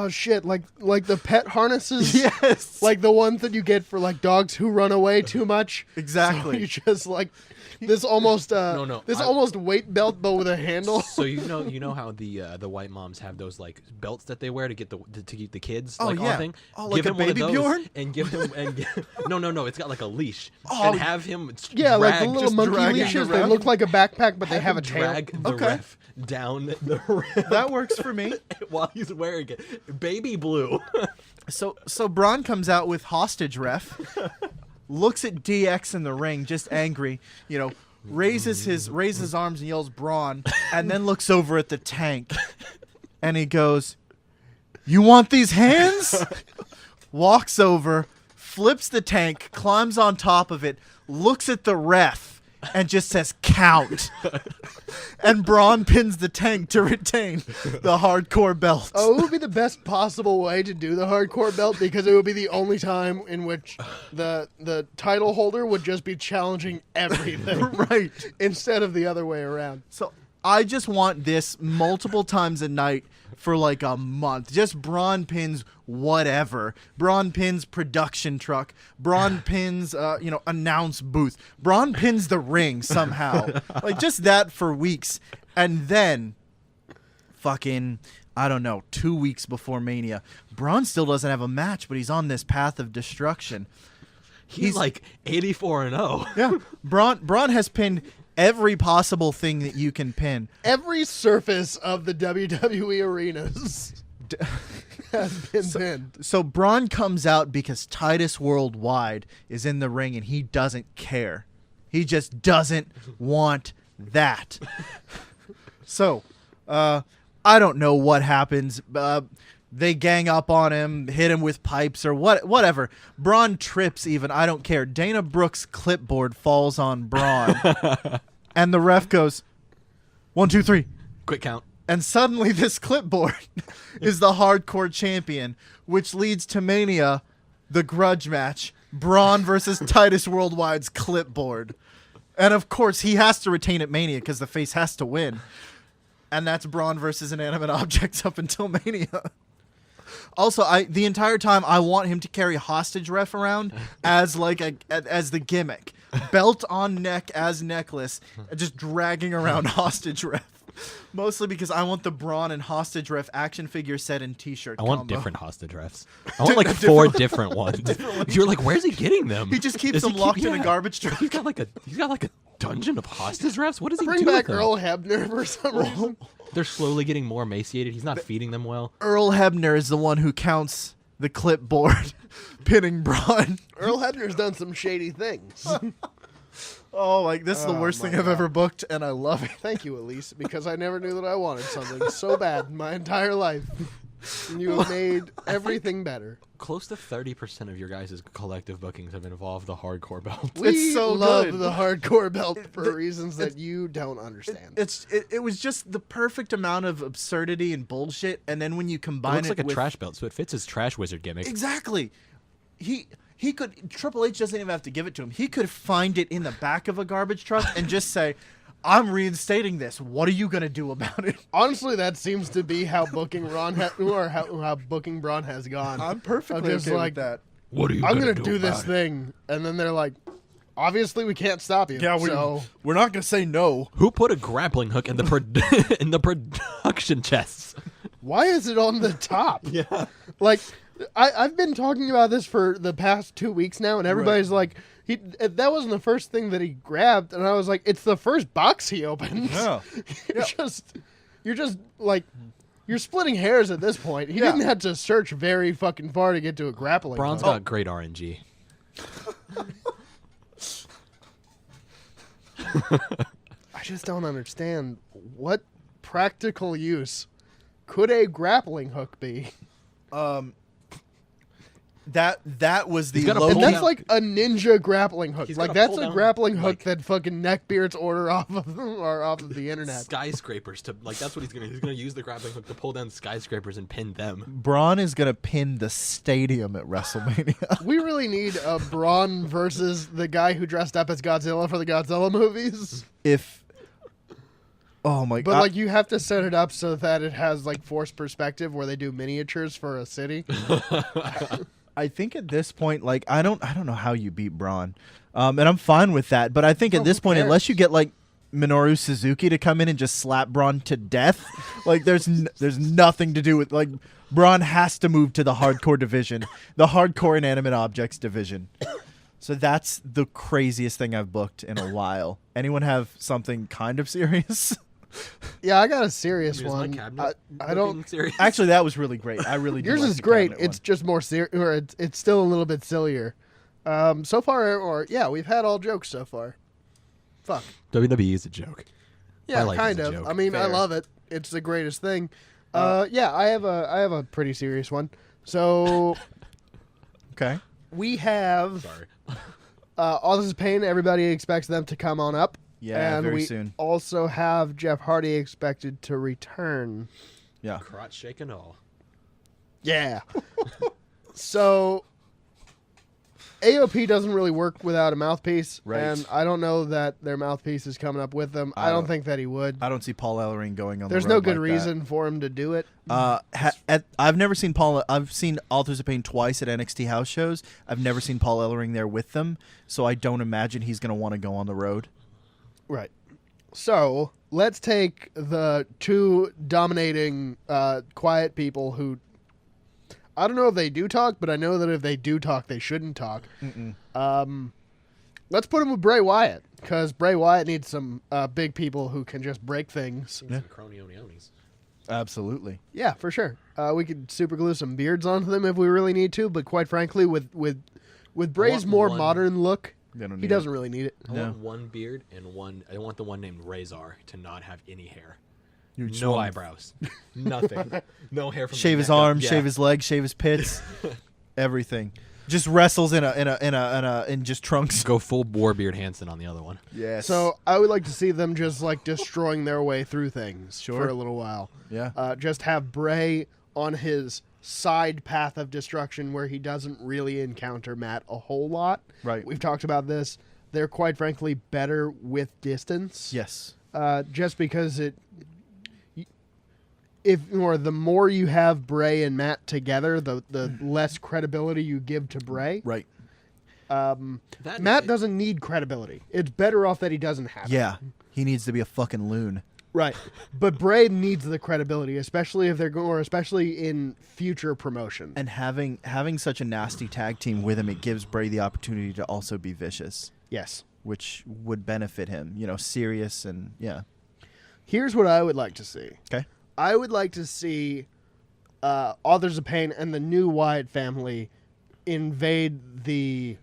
shit, like the pet harnesses? Yes. Like the ones that you get for, dogs who run away too much? Exactly. So you just, this almost almost weight belt, but with a handle. So you know how the white moms have those belts that they wear to get to keep the kids on thing. Oh, give him like a baby Bjorn? And give him no, it's got a leash. Oh, and have him like the little monkey leashes. They look like a backpack, but they have a tail. Drag the ref down the ref. That works for me. While he's wearing it, baby blue. So Braun comes out with hostage ref. Looks at DX in the ring, just angry, raises his arms and yells Braun, and then looks over at the tank, and he goes, "You want these hands?" Walks over, flips the tank, climbs on top of it, looks at the ref, and just says count. And Braun pins the tank to retain the hardcore belt. Oh, it would be the best possible way to do the hardcore belt, because it would be the only time in which the title holder would just be challenging everything. Right. Instead of the other way around. So I just want this multiple times a night for a month. Just Braun pins whatever. Braun pins production truck. Braun pins, announce booth. Braun pins the ring somehow. Just that for weeks. And then, fucking, I don't know, 2 weeks before Mania, Braun still doesn't have a match, but he's on this path of destruction. He's 84-0. Yeah. Braun has pinned every possible thing that you can pin. Every surface of the WWE arenas has been pinned. So Braun comes out because Titus Worldwide is in the ring and he doesn't care. He just doesn't want that. So, I don't know what happens. They gang up on him, hit him with pipes or whatever. Braun trips even. I don't care. Dana Brooks' clipboard falls on Braun. And the ref goes, 1, 2, 3. Quick count. And suddenly this clipboard is the hardcore champion, which leads to Mania, the grudge match. Braun versus Titus Worldwide's clipboard. And of course, he has to retain at Mania because the face has to win. And that's Braun versus inanimate objects up until Mania. Also, the entire time I want him to carry hostage ref around as as the gimmick, belt on neck as necklace, just dragging around hostage ref. Mostly because I want the Braun and hostage ref action figure set and T-shirt. I want different hostage refs. I want 4 different ones. You're like, where's he getting them? He just keeps them locked in a garbage truck. He's got a dungeon of hostage refs. What does he do? Bring back Earl Hebner for some reason. They're slowly getting more emaciated. He's not feeding them well. Earl Hebner is the one who counts the clipboard, pinning Braun. Earl Hebner's done some shady things. Oh, this is the worst thing I've ever booked, and I love it. Thank you, Elyse, because I never knew that I wanted something so bad in my entire life. You have made everything better. Close to 30% of your guys' collective bookings have involved the hardcore belt. We so love good. the hardcore belt for reasons that you don't understand. It was just the perfect amount of absurdity and bullshit, and then when you It combine looks it like a with trash belt, so it fits his trash wizard gimmick. exactly, he could Triple H doesn't even have to give it to him. He could find it in the back of a garbage truck and just say, "I'm reinstating this. What are you gonna do about it?" Honestly, that seems to be how booking Braun how booking Braun has gone. I'm perfectly just okay like with that. What are you I'm gonna gonna do this thing, and then they're like, "Obviously, we can't stop you." We're not gonna say no. Who put a grappling hook in the in the production chests? Why is it on the top? Yeah. Like, I've been talking about this for the past 2 weeks now, and everybody's like, that wasn't the first thing that he grabbed, and I was like, it's the first box he opened. Yeah. You're just like, you're splitting hairs at this point. He didn't have to search very fucking far to get to a grappling Braun's hook. got great RNG. I just don't understand what practical use could a grappling hook be. That was the He's got a low. And pull that's down- like a ninja grappling hook. He's Like got a that's pull a down, grappling hook like- that fucking neckbeards order off of the internet. Skyscrapers to that's what he's gonna use the grappling hook to pull down skyscrapers and pin them. Braun is gonna pin the stadium at WrestleMania. We really need a Braun versus the guy who dressed up as Godzilla for the Godzilla movies. Oh my But god! like you have to set it up so that it has like forced perspective where they do miniatures for a city. I think at this point, like I don't know how you beat Braun, and I'm fine with that. But I think at this who point, cares? unless you get like Minoru Suzuki to come in and just slap Braun to death, like there's nothing to do with like Braun has to move to the hardcore division, the hardcore inanimate objects division. So that's the craziest thing I've booked in a while. Anyone have something kind of serious? Yeah, I got a serious Is my one. cabinet I don't. looking serious? Actually, that was really great. I really do Yours like is the great. cabinet It's just more serious, or it's still a little bit sillier. So far, or yeah, we've had all jokes so far. Fuck. WWE is a joke. Yeah, My life kind is a of. joke. I mean, I Fair. love it. It's the greatest thing. Yeah, I have a pretty serious one. So Okay. we have Sorry. All This Is Pain. Everybody expects them to come on up. Yeah, and very we soon. also have Jeff Hardy expected to return. Yeah. Crotch shake and all. Yeah. So AOP doesn't really work without a mouthpiece, Right. and I don't know that their mouthpiece is coming up with them. I don't think that he would. I don't see Paul Ellering going on. There's the no road good like that. reason for him to do it. I've never seen Paul. I've seen Authors of Pain twice at NXT house shows. I've never seen Paul Ellering there with them, so I don't imagine he's going to want to go on the road. Right. So let's take the two dominating quiet people who I don't know if they do talk, but I know that if they do talk, they shouldn't talk. Let's put him with Bray Wyatt, because Bray Wyatt needs some big people who can just break things. Some crony-oni-onis. Absolutely. Yeah, for sure. We could super glue some beards onto them if we really need to, but quite frankly, with Bray's want more one- modern look, They don't he need doesn't really need it. I No. want one beard and one. I want the one named Razor to not have any hair. You just No want- eyebrows. Nothing. No hair from the Shave his neck up. arms, Yeah. shave his legs, shave his pits, everything. Just wrestles in just trunks. Go full Warbeard Hansen on the other one. Yes. So I would like to see them just like destroying their way through things Sure. for a little while. yeah. Just have Bray on his side path of destruction where he doesn't really encounter Matt a whole lot. Right. We've talked about this. They're quite frankly better with distance. Yes. Just because the more you have Bray and Matt together, the less credibility you give to Bray. Right. Matt doesn't need credibility. It's better off that he doesn't have it. Yeah. He needs to be a fucking loon. Right. But Bray needs the credibility, especially if they're going, or especially in future promotion. And having such a nasty tag team with him, it gives Bray the opportunity to also be vicious, Yes. which would benefit him. Serious and yeah. Here's what I would like to see. Okay. I would like to see Authors of Pain and the new Wyatt family invade the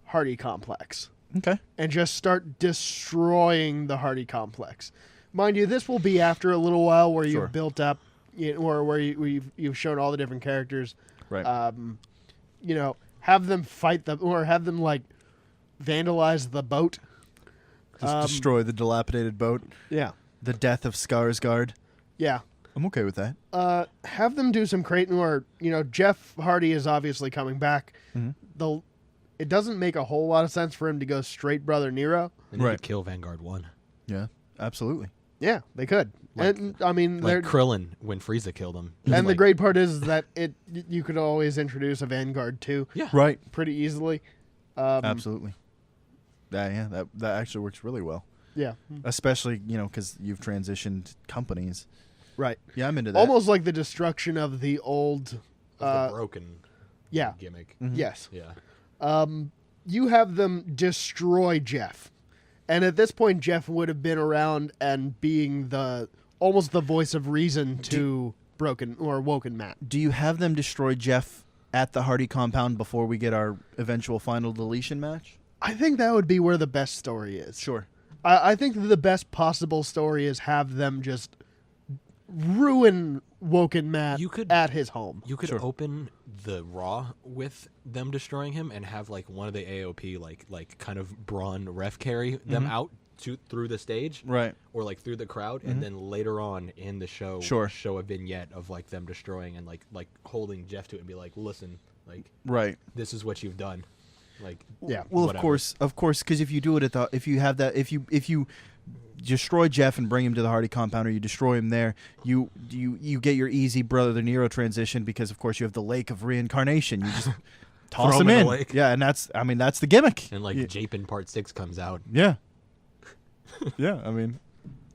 Hardy complex Okay. and just start destroying the Hardy complex. Mind you, this will be after a little while where Sure. you've built up or where you've shown all the different characters. Right. Have them fight or have them like vandalize the boat. Just destroy the dilapidated boat. Yeah. The death of Skarsgård. Yeah. I'm okay with that. Have them do some Creighton or, Jeff Hardy is obviously coming back. Mm-hmm. It doesn't make a whole lot of sense for him to go straight Brother Nero. They need to kill Vanguard 1. Yeah, absolutely. Yeah, they could. And I mean, like Krillin when Frieza killed him. And the great part is that you could always introduce a Vanguard 2. Yeah. Right. Pretty easily. Absolutely. That actually works really well. Yeah. Especially, because you've transitioned companies. Right. Yeah, I'm into that. Almost like the destruction of the old... the broken gimmick. Mm-hmm. Yes. Yeah. You have them destroy Jeff. And at this point, Jeff would have been around and being almost the voice of reason to Broken or Woken Matt. Do you have them destroy Jeff at the Hardy compound before we get our eventual final deletion match? I think that would be where the best story is. Sure. I think the best possible story is have them just ruin Woken Matt at his home. You could open the Raw with them destroying him and have like one of the AOP like kind of Braun ref carry them out through the stage, right, or like through the crowd, and then later on in the show, show a vignette of like them destroying and like holding Jeff to it and be like, listen, like, right, this is what you've done, like, yeah. Well, whatever. of course, because if you do it if you destroy Jeff and bring him to the Hardy compound, or you destroy him there, you get your easy Brother Nero transition, because of course you have the lake of reincarnation. You just toss him in. The lake. Yeah, and that's the gimmick. And like Japin Part 6 comes out. Yeah. Yeah, I mean.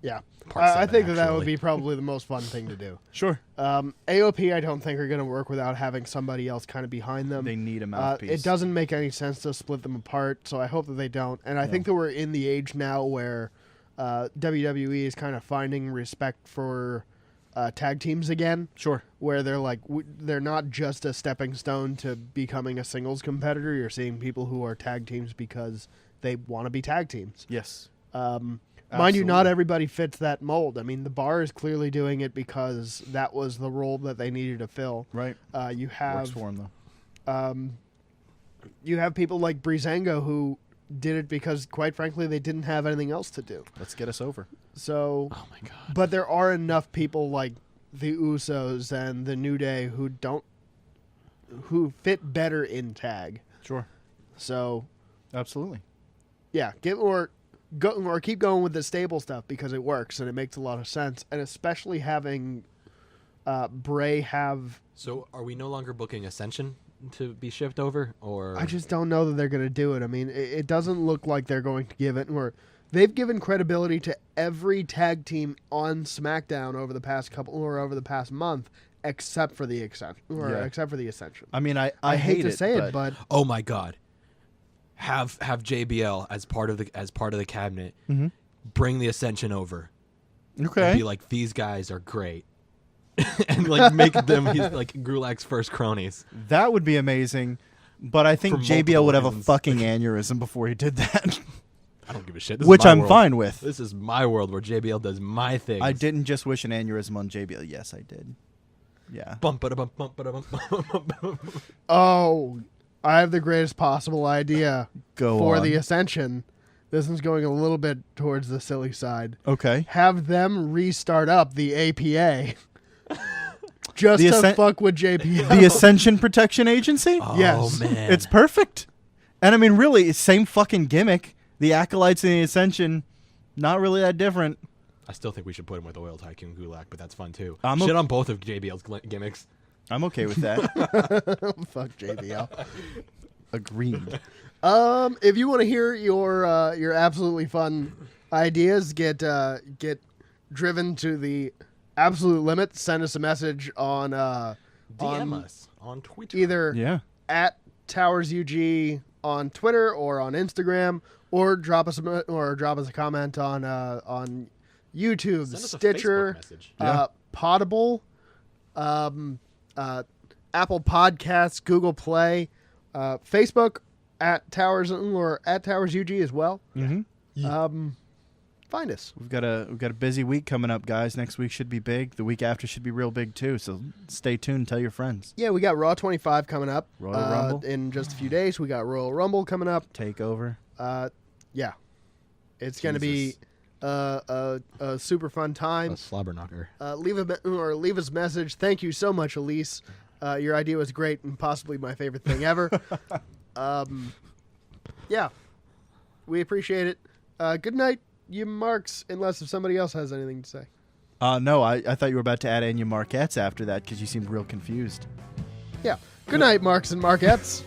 Yeah. I think that would be probably the most fun thing to do. Sure. AOP I don't think are going to work without having somebody else kind of behind them. They need a mouthpiece. It doesn't make any sense to split them apart, so I hope that they don't. And I think that we're in the age now where WWE is kind of finding respect for tag teams again. Sure. Where they're like, they're not just a stepping stone to becoming a singles competitor. You're seeing people who are tag teams because they want to be tag teams. Yes. Mind you, not everybody fits that mold. I mean, the Bar is clearly doing it because that was the role that they needed to fill. Right. You have works for them, though. You have people like Breezango who did it because, quite frankly, they didn't have anything else to do. Let's get us over. So, oh my god! But there are enough people like the Usos and the New Day who fit better in tag. Sure. So, absolutely. Yeah, keep going with the stable stuff because it works and it makes a lot of sense, and especially having Bray have. So, are we no longer booking Ascension to be shipped over, or I just don't know that they're going to do it. I mean, it doesn't look like they're going to give it. Or they've given credibility to every tag team on SmackDown over the past month, except for the Ascension. I mean, I hate to say it, but oh my god. Have JBL as part of the cabinet, bring the Ascension over. Okay. And be like, these guys are great. And like make them like Gulak's first cronies. That would be amazing, but I think For JBL would have multiple a fucking aneurysm before he did that. I don't give a shit. Which I'm fine with. This is my world where JBL does my things. I didn't just wish an aneurysm on JBL. Yes, I did. Yeah. Bump it bump bump bump. Oh, I have the greatest possible idea for the Ascension. This one's going a little bit towards the silly side. Okay. Have them restart up the APA. Just to fuck with JPL. The Ascension Protection Agency? Oh, yes. Man. It's perfect. And I mean, really, same fucking gimmick. The Acolytes and the Ascension, not really that different. I still think we should put him with Oil Tycoon Gulak, but that's fun too. Shit on both of JBL's gimmicks. I'm okay with that. Fuck JBL. Agreed. If you want to hear your absolutely fun ideas get driven to the absolute limit, send us a message on DM us on Twitter. Either at TowersUG on Twitter or on Instagram, or drop us a comment on YouTube, Send us Stitcher, a Facebook message. Potable, Apple Podcasts, Google Play, Facebook at Towers or at TowersUG as well. Mm-hmm. find us. We've got a busy week coming up, guys. Next week should be big. The week after should be real big too. So stay tuned. Tell your friends. Yeah, we got Raw 25 coming up. Royal Rumble in just a few days. We got Royal Rumble coming up. Takeover. Yeah, it's going to be a super fun time. A slobber knocker. Leave us a message. Thank you so much, Elyse. Your idea was great and possibly my favorite thing ever. Yeah, we appreciate it. Good night, you marks, unless if somebody else has anything to say. No, I thought you were about to add and you Marquettes after that because you seemed real confused. Yeah. Good night, Marks and Marquettes.